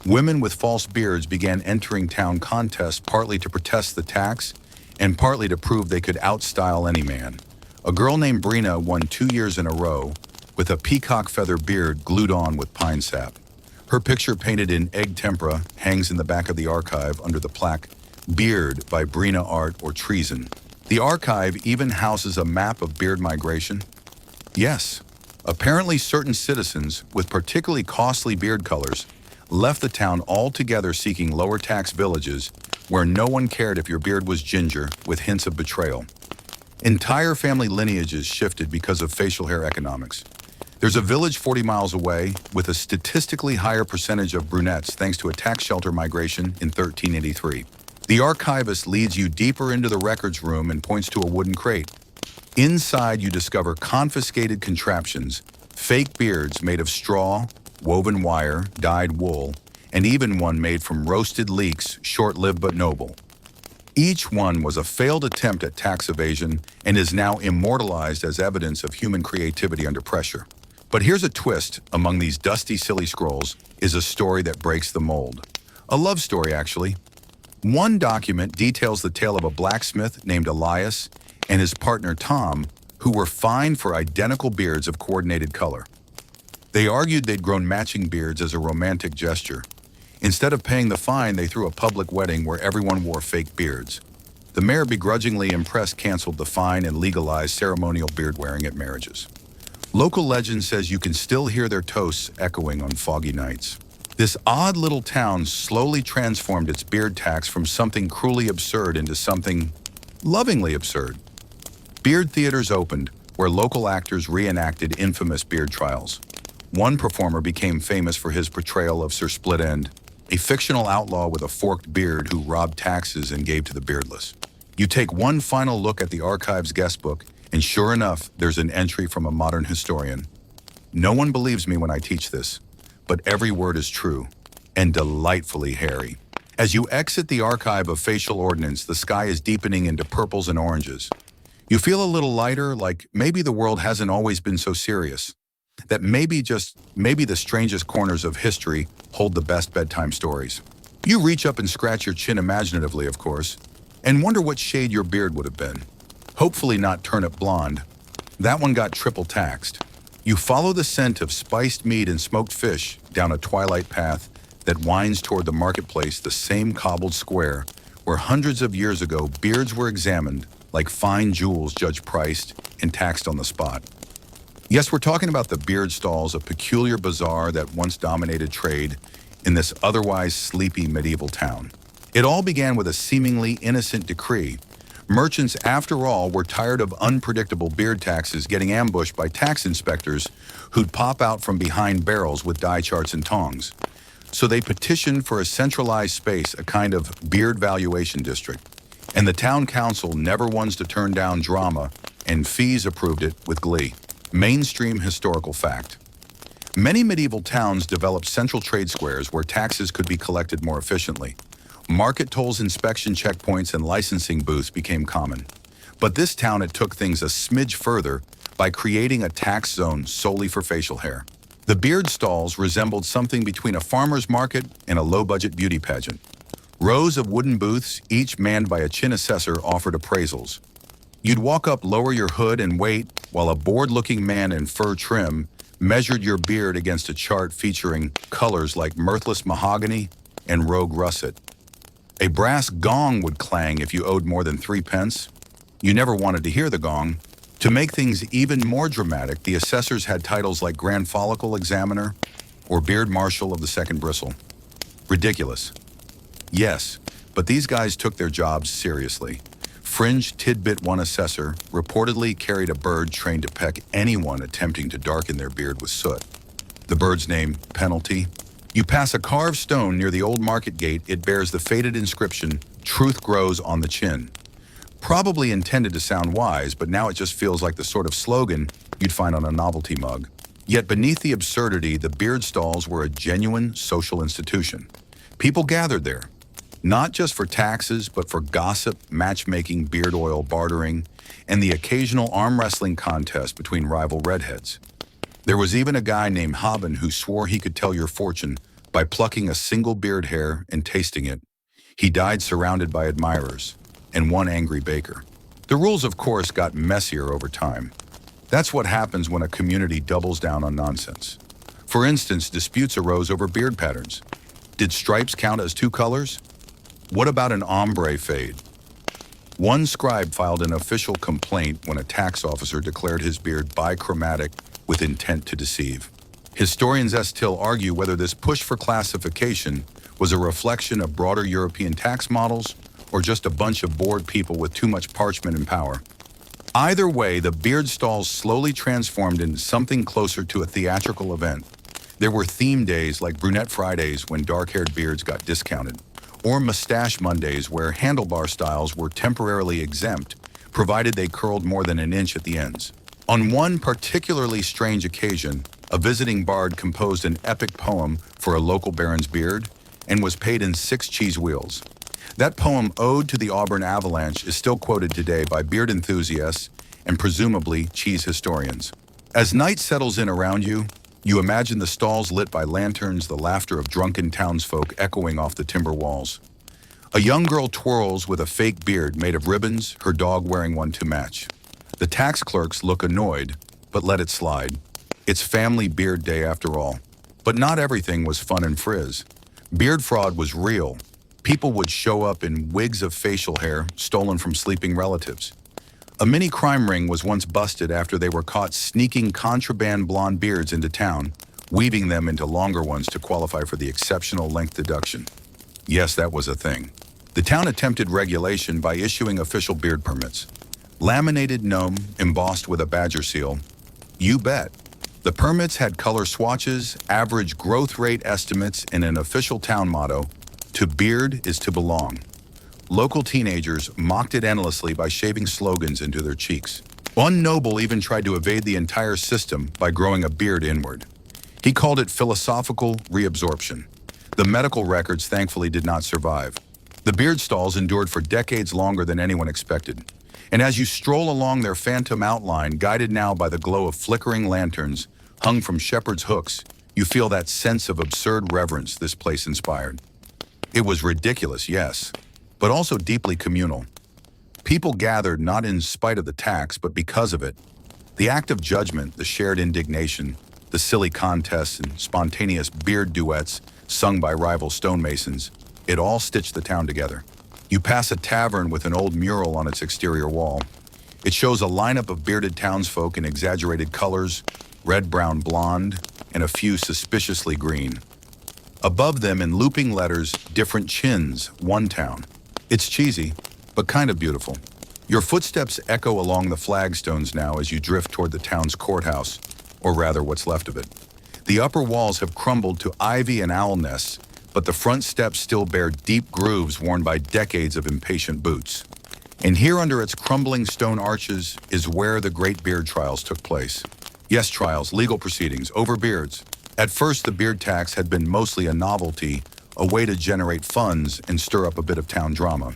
Women with false beards began entering town contests, partly to protest the tax and partly to prove they could outstyle any man. A girl named Brina won 2 years in a row with a peacock feather beard glued on with pine sap. Her picture, painted in egg tempera, hangs in the back of the archive under the plaque, "Beard by Brina Art or Treason." The archive even houses a map of beard migration. Yes, apparently certain citizens with particularly costly beard colors left the town altogether, seeking lower tax villages where no one cared if your beard was ginger with hints of betrayal. Entire family lineages shifted because of facial hair economics. There's a village 40 miles away with a statistically higher percentage of brunettes thanks to a tax shelter migration in 1383. The archivist leads you deeper into the records room and points to a wooden crate. Inside, you discover confiscated contraptions, fake beards made of straw, woven wire, dyed wool, and even one made from roasted leeks, short-lived but noble. Each one was a failed attempt at tax evasion and is now immortalized as evidence of human creativity under pressure. But here's a twist: among these dusty, silly scrolls is a story that breaks the mold. A love story, actually. One document details the tale of a blacksmith named Elias and his partner Tom, who were fined for identical beards of coordinated color. They argued they'd grown matching beards as a romantic gesture. Instead of paying the fine, they threw a public wedding where everyone wore fake beards. The mayor, begrudgingly impressed, canceled the fine and legalized ceremonial beard wearing at marriages. Local legend says you can still hear their toasts echoing on foggy nights. This odd little town slowly transformed its beard tax from something cruelly absurd into something lovingly absurd. Beard theaters opened, where local actors reenacted infamous beard trials. One performer became famous for his portrayal of Sir Split End, a fictional outlaw with a forked beard who robbed taxes and gave to the beardless. You take one final look at the archive's guest book, and sure enough, there's an entry from a modern historian. No one believes me when I teach this, but every word is true and delightfully hairy. As you exit the archive of facial ordnance, the sky is deepening into purples and oranges. You feel a little lighter, like maybe the world hasn't always been so serious. That maybe the strangest corners of history hold the best bedtime stories. You reach up and scratch your chin imaginatively, of course, and wonder what shade your beard would have been. Hopefully not turnip blonde. That one got triple taxed. You follow the scent of spiced meat and smoked fish down a twilight path that winds toward the marketplace, the same cobbled square where hundreds of years ago beards were examined like fine jewels, judged, priced, and taxed on the spot. Yes, we're talking about the beard stalls, a peculiar bazaar that once dominated trade in this otherwise sleepy medieval town. It all began with a seemingly innocent decree. Merchants, after all, were tired of unpredictable beard taxes getting ambushed by tax inspectors who'd pop out from behind barrels with die charts and tongs. So they petitioned for a centralized space, a kind of beard valuation district. And the town council, never ones to turn down drama, and fees approved it with glee. Mainstream historical fact. Many medieval towns developed central trade squares where taxes could be collected more efficiently. Market tolls, inspection checkpoints, and licensing booths became common. But this town, it took things a smidge further by creating a tax zone solely for facial hair. The beard stalls resembled something between a farmer's market and a low-budget beauty pageant. Rows of wooden booths, each manned by a chin assessor, offered appraisals. You'd walk up, lower your hood, and wait while a bored-looking man in fur trim measured your beard against a chart featuring colors like mirthless mahogany and rogue russet. A brass gong would clang if you owed more than 3 pence. You never wanted to hear the gong. To make things even more dramatic, the assessors had titles like Grand Follicle Examiner or Beard Marshal of the Second Bristle. Ridiculous. Yes, but these guys took their jobs seriously. Fringe Tidbit One assessor reportedly carried a bird trained to peck anyone attempting to darken their beard with soot. The bird's name, Penalty. You pass a carved stone near the old market gate, it bears the faded inscription, "Truth grows on the chin." Probably intended to sound wise, but now it just feels like the sort of slogan you'd find on a novelty mug. Yet beneath the absurdity, the beard stalls were a genuine social institution. People gathered there, not just for taxes, but for gossip, matchmaking, beard oil bartering, and the occasional arm wrestling contest between rival redheads. There was even a guy named Haben who swore he could tell your fortune by plucking a single beard hair and tasting it. He died surrounded by admirers and one angry baker. The rules, of course, got messier over time. That's what happens when a community doubles down on nonsense. For instance, disputes arose over beard patterns. Did stripes count as 2 colors? What about an ombre fade? One scribe filed an official complaint when a tax officer declared his beard bichromatic with intent to deceive. Historians still argue whether this push for classification was a reflection of broader European tax models or just a bunch of bored people with too much parchment and power. Either way, the beard stalls slowly transformed into something closer to a theatrical event. There were theme days like Brunette Fridays when dark-haired beards got discounted, or Mustache Mondays where handlebar styles were temporarily exempt, provided they curled more than an inch at the ends. On one particularly strange occasion, a visiting bard composed an epic poem for a local baron's beard and was paid in 6 cheese wheels. That poem, Ode to the Auburn Avalanche, is still quoted today by beard enthusiasts and presumably cheese historians. As night settles in around you, you imagine the stalls lit by lanterns, the laughter of drunken townsfolk echoing off the timber walls. A young girl twirls with a fake beard made of ribbons, her dog wearing one to match. The tax clerks look annoyed, but let it slide. It's family beard day after all. But not everything was fun and frizz. Beard fraud was real. People would show up in wigs of facial hair stolen from sleeping relatives. A mini crime ring was once busted after they were caught sneaking contraband blonde beards into town, weaving them into longer ones to qualify for the exceptional length deduction. Yes, that was a thing. The town attempted regulation by issuing official beard permits. Laminated gnome embossed with a badger seal. You bet. The permits had color swatches, average growth rate estimates, and an official town motto, "To beard is to belong." Local teenagers mocked it endlessly by shaving slogans into their cheeks. One noble even tried to evade the entire system by growing a beard inward. He called it philosophical reabsorption. The medical records thankfully did not survive. The beard stalls endured for decades longer than anyone expected. And as you stroll along their phantom outline, guided now by the glow of flickering lanterns hung from shepherd's hooks, you feel that sense of absurd reverence this place inspired. It was ridiculous, yes, but also deeply communal. People gathered not in spite of the tax, but because of it. The act of judgment, the shared indignation, the silly contests and spontaneous beard duets sung by rival stonemasons, it all stitched the town together. You pass a tavern with an old mural on its exterior wall. It shows a lineup of bearded townsfolk in exaggerated colors, red, brown, blonde, and a few suspiciously green. Above them in looping letters, different chins, one town. It's cheesy, but kind of beautiful. Your footsteps echo along the flagstones now as you drift toward the town's courthouse, or rather what's left of it. The upper walls have crumbled to ivy and owl nests, but the front steps still bear deep grooves worn by decades of impatient boots. And here under its crumbling stone arches is where the great beard trials took place. Yes, trials, legal proceedings, over beards. At first, the beard tax had been mostly a novelty, a way to generate funds and stir up a bit of town drama.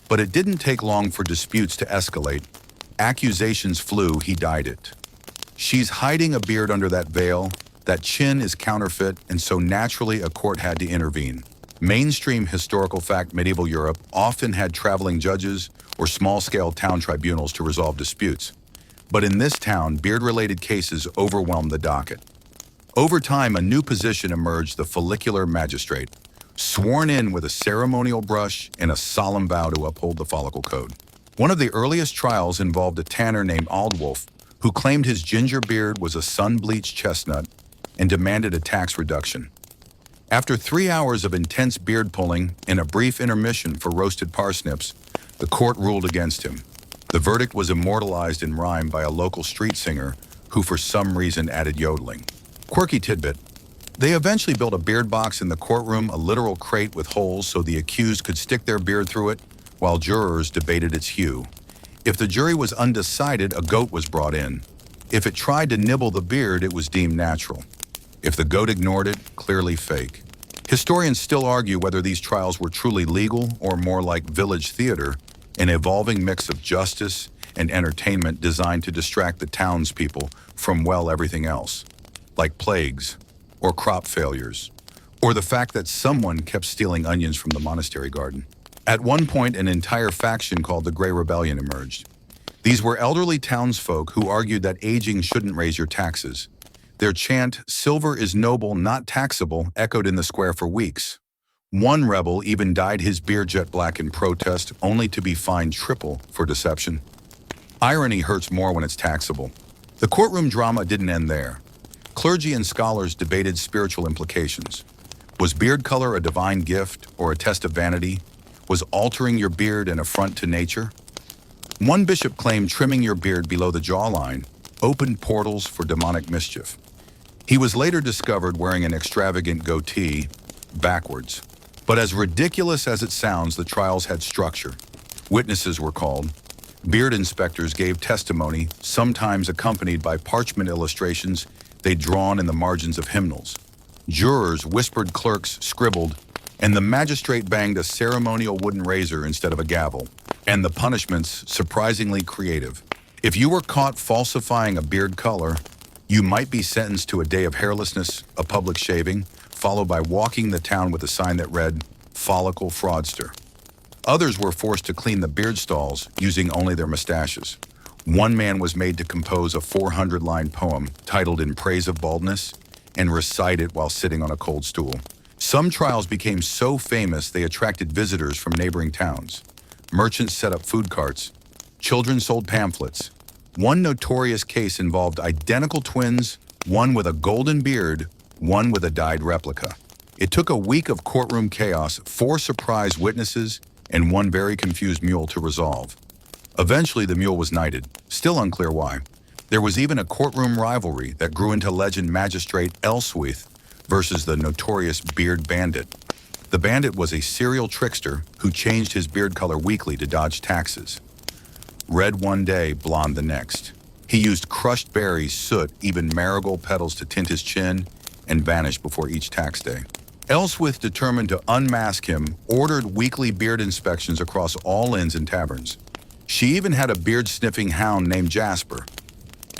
But it didn't take long for disputes to escalate. Accusations flew, he dyed it. She's hiding a beard under that veil. That chin is counterfeit, and so naturally a court had to intervene. Mainstream historical fact medieval Europe often had traveling judges or small-scale town tribunals to resolve disputes. But in this town, beard-related cases overwhelmed the docket. Over time, a new position emerged, the follicular magistrate, sworn in with a ceremonial brush and a solemn vow to uphold the follicle code. One of the earliest trials involved a tanner named Aldwulf, who claimed his ginger beard was a sun-bleached chestnut and demanded a tax reduction. After 3 hours of intense beard pulling and a brief intermission for roasted parsnips, the court ruled against him. The verdict was immortalized in rhyme by a local street singer who for some reason added yodeling. Quirky tidbit. They eventually built a beard box in the courtroom, a literal crate with holes so the accused could stick their beard through it, while jurors debated its hue. If the jury was undecided, a goat was brought in. If it tried to nibble the beard, it was deemed natural. If the goat ignored it, clearly fake. Historians still argue whether these trials were truly legal or more like village theater, an evolving mix of justice and entertainment designed to distract the townspeople from, well, everything else, like plagues, or crop failures, or the fact that someone kept stealing onions from the monastery garden. At one point, an entire faction called the Grey Rebellion emerged. These were elderly townsfolk who argued that aging shouldn't raise your taxes. Their chant, "Silver is noble, not taxable," echoed in the square for weeks. One rebel even dyed his beard jet black in protest, only to be fined triple for deception. Irony hurts more when it's taxable. The courtroom drama didn't end there. Clergy and scholars debated spiritual implications. Was beard color a divine gift or a test of vanity? Was altering your beard an affront to nature? One bishop claimed trimming your beard below the jawline opened portals for demonic mischief. He was later discovered wearing an extravagant goatee, backwards. But as ridiculous as it sounds, the trials had structure. Witnesses were called. Beard inspectors gave testimony, sometimes accompanied by parchment illustrations they'd drawn in the margins of hymnals. Jurors whispered, clerks scribbled, and the magistrate banged a ceremonial wooden razor instead of a gavel. And the punishments, surprisingly creative. If you were caught falsifying a beard color, you might be sentenced to a day of hairlessness, a public shaving, followed by walking the town with a sign that read, "Follicle Fraudster." Others were forced to clean the beard stalls using only their mustaches. One man was made to compose a 400-line poem titled "In Praise of Baldness" and recite it while sitting on a cold stool. Some trials became so famous they attracted visitors from neighboring towns. Merchants set up food carts. Children sold pamphlets. One notorious case involved identical twins, one with a golden beard, one with a dyed replica. It took a week of courtroom chaos, 4 surprise witnesses, and 1 very confused mule to resolve. Eventually, the mule was knighted, still unclear why. There was even a courtroom rivalry that grew into legend magistrate Elswith versus the notorious beard bandit. The bandit was a serial trickster who changed his beard color weekly to dodge taxes. Red one day, blonde the next. He used crushed berries, soot, even marigold petals to tint his chin and vanished before each tax day. Elswith, determined to unmask him, ordered weekly beard inspections across all inns and taverns. She even had a beard-sniffing hound named Jasper.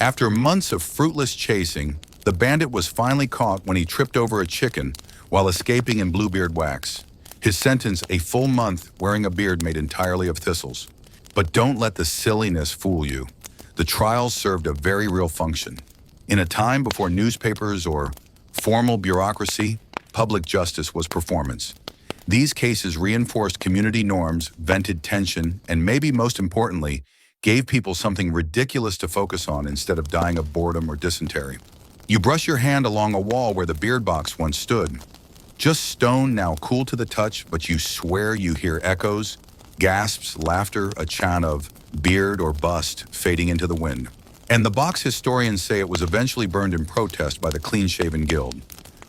After months of fruitless chasing, the bandit was finally caught when he tripped over a chicken while escaping in Bluebeard wax. His sentence, a full month wearing a beard made entirely of thistles. But don't let the silliness fool you. The trials served a very real function. In a time before newspapers or formal bureaucracy, public justice was performance. These cases reinforced community norms, vented tension, and maybe most importantly, gave people something ridiculous to focus on instead of dying of boredom or dysentery. You brush your hand along a wall where the beard box once stood. Just stone, now cool to the touch, but you swear you hear echoes, gasps, laughter, a chant of beard or bust fading into the wind. And the box historians say it was eventually burned in protest by the clean-shaven guild.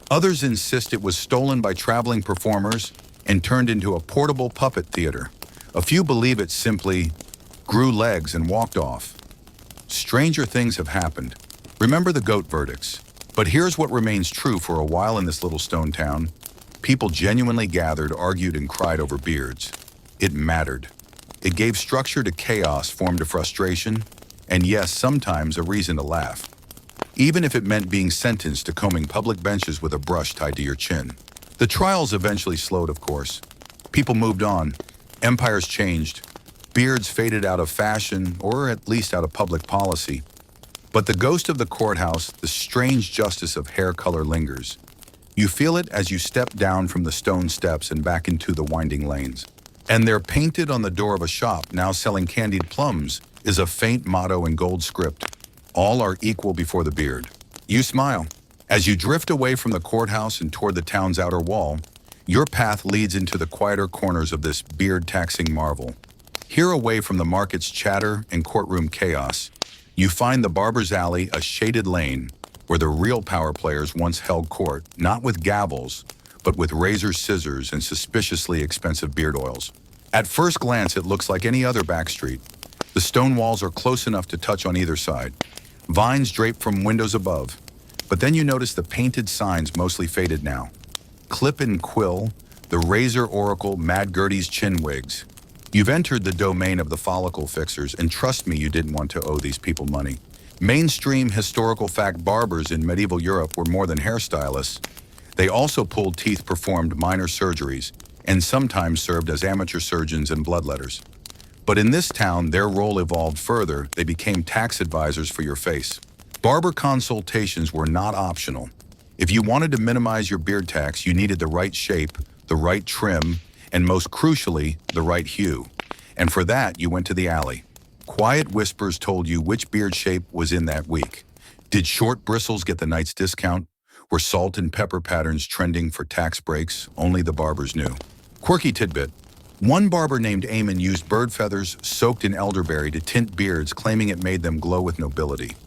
Others insist it was stolen by traveling performers and turned into a portable puppet theater. A few believe it simply grew legs and walked off. Stranger things have happened. Remember the goat verdicts. But here's what remains true for a while in this little stone town. People genuinely gathered, argued, and cried over beards. It mattered. It gave structure to chaos formed to frustration, and yes, sometimes a reason to laugh. Even if it meant being sentenced to combing public benches with a brush tied to your chin. The trials eventually slowed, of course. People moved on. Empires changed. Beards faded out of fashion, or at least out of public policy. But the ghost of the courthouse, the strange justice of hair color lingers. You feel it as you step down from the stone steps and back into the winding lanes. And there, painted on the door of a shop now selling candied plums, is a faint motto in gold script. All are equal before the beard. You smile. As you drift away from the courthouse and toward the town's outer wall, your path leads into the quieter corners of this beard-taxing marvel. Here, away from the market's chatter and courtroom chaos, you find the Barber's Alley, a shaded lane where the real power players once held court, not with gavels, but with razor scissors and suspiciously expensive beard oils. At first glance, it looks like any other back street. The stone walls are close enough to touch on either side. Vines drape from windows above. But then you notice the painted signs, mostly faded now. Clip and Quill, the Razor Oracle, Mad Gertie's chin wigs. You've entered the domain of the follicle fixers, and trust me, you didn't want to owe these people money. Mainstream historical fact barbers in medieval Europe were more than hairstylists. They also pulled teeth, performed minor surgeries, and sometimes served as amateur surgeons and bloodletters. But in this town, their role evolved further. They became tax advisors for your face. Barber consultations were not optional. If you wanted to minimize your beard tax, you needed the right shape, the right trim, and most crucially, the right hue. And for that, you went to the alley. Quiet whispers told you which beard shape was in that week. Did short bristles get the night's discount? Were salt and pepper patterns trending for tax breaks? Only the barbers knew. Quirky tidbit. One barber named Eamon used bird feathers soaked in elderberry to tint beards, claiming it made them glow with nobility.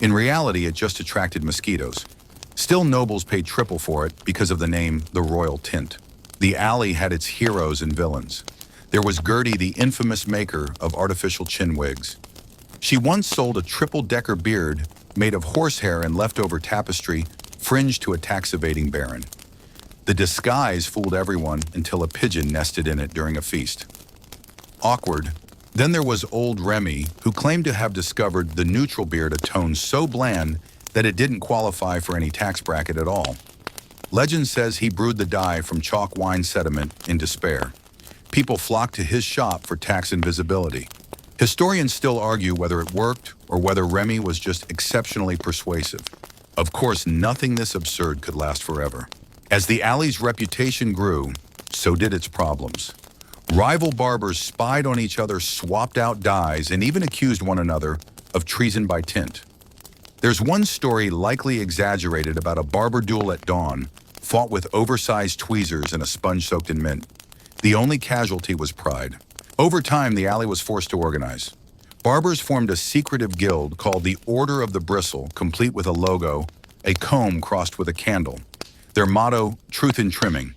In reality, it just attracted mosquitoes. Still, nobles paid triple for it because of the name, the Royal Tint. The alley had its heroes and villains. There was Gertie, the infamous maker of artificial chin wigs. She once sold a triple-decker beard made of horsehair and leftover tapestry, fringed to a tax-evading baron. The disguise fooled everyone until a pigeon nested in it during a feast. Awkward. Then there was old Remy, who claimed to have discovered the neutral beard, a tone so bland that it didn't qualify for any tax bracket at all. Legend says he brewed the dye from chalk wine sediment in despair. People flocked to his shop for tax invisibility. Historians still argue whether it worked or whether Remy was just exceptionally persuasive. Of course, nothing this absurd could last forever. As the alley's reputation grew, so did its problems. Rival barbers spied on each other, swapped out dyes, and even accused one another of treason by tint. There's one story, likely exaggerated, about a barber duel at dawn, fought with oversized tweezers and a sponge soaked in mint. The only casualty was pride. Over time, the alley was forced to organize. Barbers formed a secretive guild called the Order of the Bristle, complete with a logo, a comb crossed with a candle. Their motto, truth in trimming.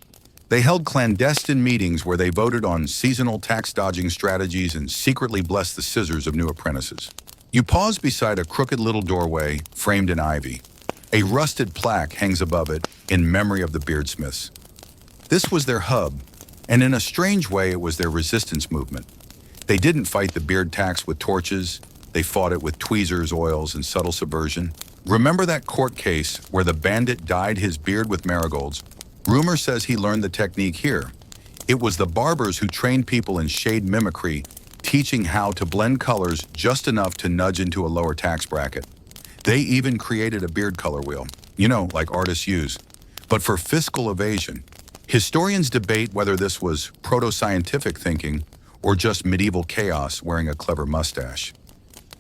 They held clandestine meetings where they voted on seasonal tax-dodging strategies and secretly blessed the scissors of new apprentices. You pause beside a crooked little doorway framed in ivy. A rusted plaque hangs above it in memory of the beardsmiths. This was their hub, and in a strange way it was their resistance movement. They didn't fight the beard tax with torches, they fought it with tweezers, oils, and subtle subversion. Remember that court case where the bandit dyed his beard with marigolds? Rumor says he learned the technique here. It was the barbers who trained people in shade mimicry, teaching how to blend colors just enough to nudge into a lower tax bracket. They even created a beard color wheel, like artists use, but for fiscal evasion. Historians debate whether this was proto-scientific thinking or just medieval chaos wearing a clever mustache.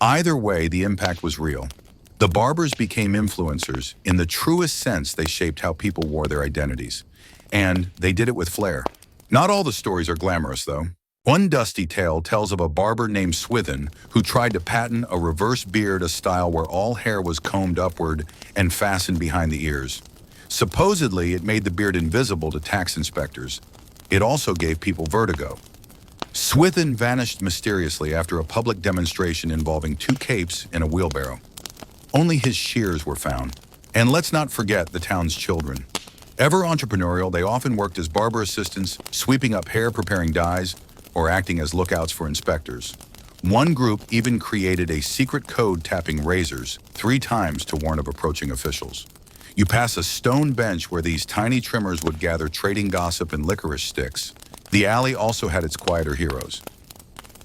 Either way, the impact was real. The barbers became influencers. In the truest sense, they shaped how people wore their identities. And they did it with flair. Not all the stories are glamorous, though. One dusty tale tells of a barber named Swithin who tried to patent a reverse beard, a style where all hair was combed upward and fastened behind the ears. Supposedly, it made the beard invisible to tax inspectors. It also gave people vertigo. Swithin vanished mysteriously after a public demonstration involving 2 capes and a wheelbarrow. Only his shears were found. And let's not forget the town's children. Ever entrepreneurial, they often worked as barber assistants, sweeping up hair, preparing dyes, or acting as lookouts for inspectors. One group even created a secret code tapping razors 3 times to warn of approaching officials. You pass a stone bench where these tiny trimmers would gather trading gossip and licorice sticks. The alley also had its quieter heroes.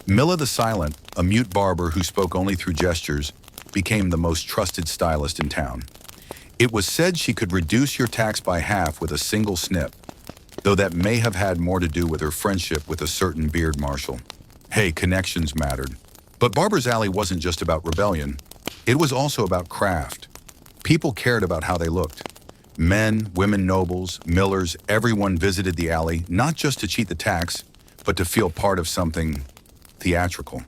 Milla the Silent, a mute barber who spoke only through gestures, became the most trusted stylist in town. It was said she could reduce your tax by half with a single snip, though that may have had more to do with her friendship with a certain beard marshal. Hey, connections mattered. But Barber's Alley wasn't just about rebellion. It was also about craft. People cared about how they looked. Men, women, nobles, millers, everyone visited the alley, not just to cheat the tax, but to feel part of something theatrical.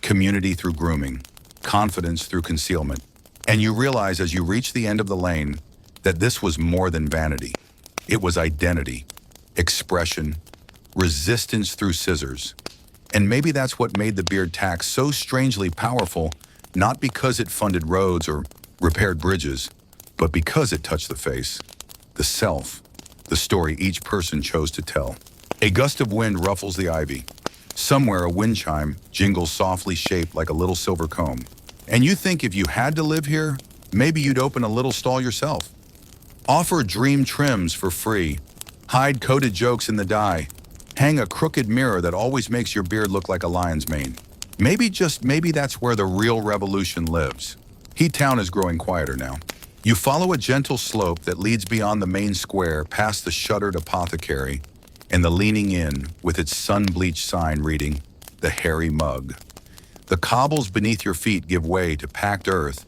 Community through grooming, confidence through concealment. And you realize as you reach the end of the lane that this was more than vanity. It was identity, expression, resistance through scissors. And maybe that's what made the beard tax so strangely powerful, not because it funded roads or repaired bridges, but because it touched the face, the self, the story each person chose to tell. A gust of wind ruffles the ivy. Somewhere a wind chime jingles softly, shaped like a little silver comb. And you think if you had to live here, maybe you'd open a little stall yourself. Offer dream trims for free. Hide coded jokes in the dye. Hang a crooked mirror that always makes your beard look like a lion's mane. Maybe, just maybe, that's where the real revolution lives. Heat Town is growing quieter now. You follow a gentle slope that leads beyond the main square, past the shuttered apothecary, and the leaning inn with its sun-bleached sign reading, "The Hairy Mug." The cobbles beneath your feet give way to packed earth,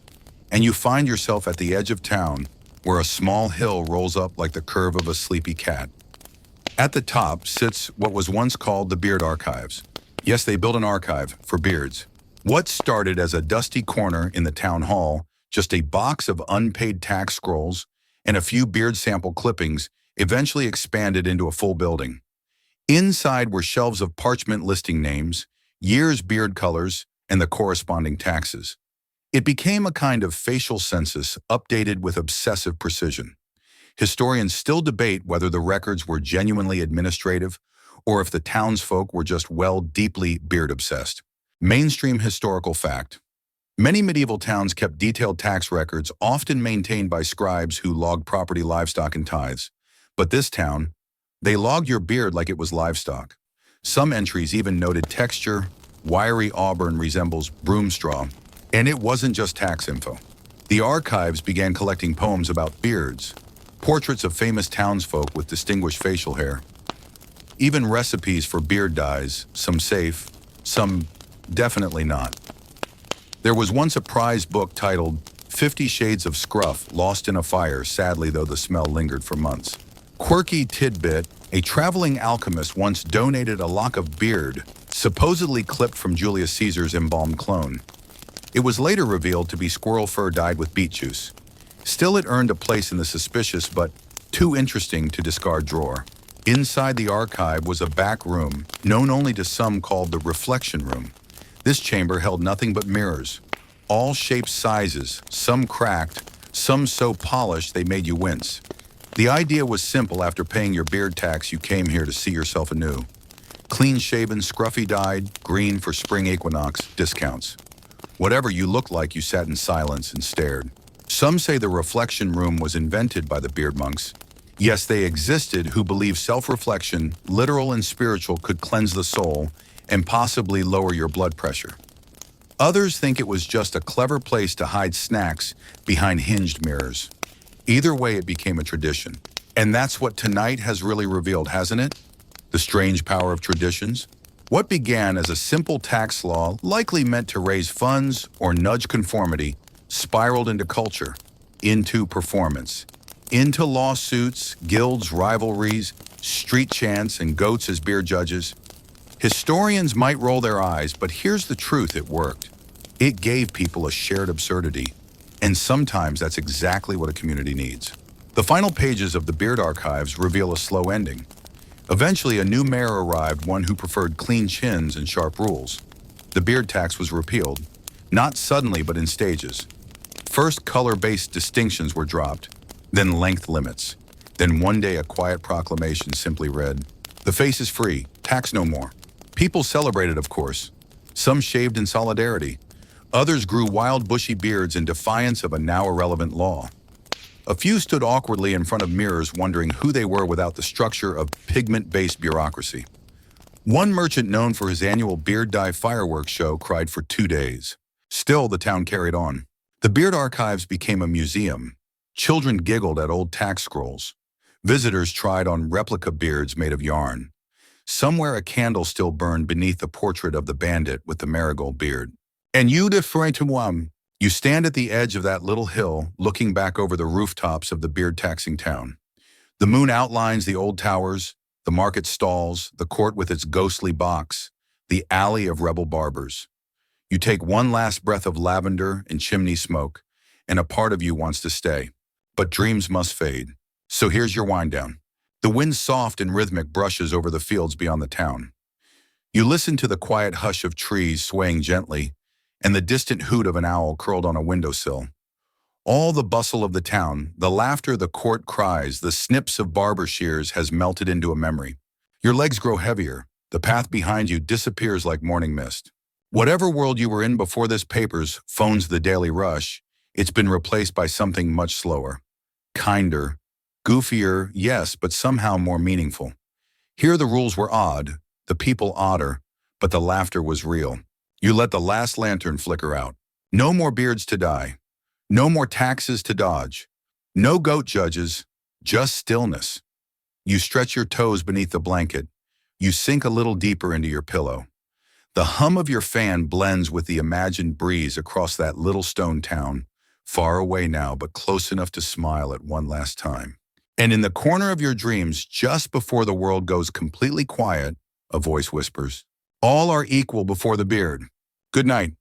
and you find yourself at the edge of town, where a small hill rolls up like the curve of a sleepy cat. At the top sits what was once called the Beard Archives. Yes, they built an archive for beards. What started as a dusty corner in the town hall, just a box of unpaid tax scrolls and a few beard sample clippings, eventually expanded into a full building. Inside were shelves of parchment listing names, years, beard colors, and the corresponding taxes. It became a kind of facial census, updated with obsessive precision. Historians still debate whether the records were genuinely administrative or if the townsfolk were just, deeply beard-obsessed. Mainstream historical fact. Many medieval towns kept detailed tax records, often maintained by scribes who logged property, livestock, and tithes. But this town, they logged your beard like it was livestock. Some entries even noted texture, wiry auburn resembles broom straw. And it wasn't just tax info. The archives began collecting poems about beards, portraits of famous townsfolk with distinguished facial hair, even recipes for beard dyes, some safe, some definitely not. There was once a prized book titled 50 Shades of Scruff lost in a fire, sadly though the smell lingered for months. Quirky tidbit, a traveling alchemist once donated a lock of beard, supposedly clipped from Julius Caesar's embalmed clone. It was later revealed to be squirrel fur dyed with beet juice. Still, it earned a place in the suspicious but too interesting to discard drawer. Inside the archive was a back room, known only to some, called the reflection room. This chamber held nothing but mirrors, all shapes, sizes, some cracked, some so polished they made you wince. The idea was simple: after paying your beard tax, you came here to see yourself anew. Clean-shaven, scruffy-dyed, green for spring equinox, discounts. Whatever you looked like, you sat in silence and stared. Some say the reflection room was invented by the beard monks. Yes, they existed, who believed self-reflection, literal and spiritual, could cleanse the soul and possibly lower your blood pressure. Others think it was just a clever place to hide snacks behind hinged mirrors. Either way, it became a tradition. And that's what tonight has really revealed, hasn't it? The strange power of traditions. What began as a simple tax law, likely meant to raise funds or nudge conformity, spiraled into culture, into performance, into lawsuits, guilds, rivalries, street chants, and goats as beer judges. Historians might roll their eyes, but here's the truth: it worked. It gave people a shared absurdity, and sometimes that's exactly what a community needs. The final pages of the Beard Archives reveal a slow ending. Eventually, a new mayor arrived, one who preferred clean chins and sharp rules. The beard tax was repealed, not suddenly but in stages. First, color-based distinctions were dropped, then length limits. Then one day, a quiet proclamation simply read, "The face is free, tax no more." People celebrated, of course. Some shaved in solidarity. Others grew wild, bushy beards in defiance of a now irrelevant law. A few stood awkwardly in front of mirrors, wondering who they were without the structure of pigment-based bureaucracy. One merchant, known for his annual beard dye fireworks show, cried for 2 days. Still, the town carried on. The Beard Archives became a museum. Children giggled at old tax scrolls. Visitors tried on replica beards made of yarn. Somewhere a candle still burned beneath the portrait of the bandit with the marigold beard. And you, de Frente, you stand at the edge of that little hill, looking back over the rooftops of the beard-taxing town. The moon outlines the old towers, the market stalls, the court with its ghostly box, the alley of rebel barbers. You take one last breath of lavender and chimney smoke, and a part of you wants to stay. But dreams must fade. So here's your wind down. The wind, soft and rhythmic, brushes over the fields beyond the town. You listen to the quiet hush of trees swaying gently, and the distant hoot of an owl curled on a windowsill. All the bustle of the town, the laughter, the court cries, the snips of barber shears has melted into a memory. Your legs grow heavier. The path behind you disappears like morning mist. Whatever world you were in before this paper's phones the daily rush, it's been replaced by something much slower, kinder, goofier, yes, but somehow more meaningful. Here the rules were odd, the people odder, but the laughter was real. You let the last lantern flicker out. No more beards to dye. No more taxes to dodge. No goat judges, just stillness. You stretch your toes beneath the blanket. You sink a little deeper into your pillow. The hum of your fan blends with the imagined breeze across that little stone town, far away now, but close enough to smile at one last time. And in the corner of your dreams, just before the world goes completely quiet, a voice whispers, "All are equal before the beard. Good night."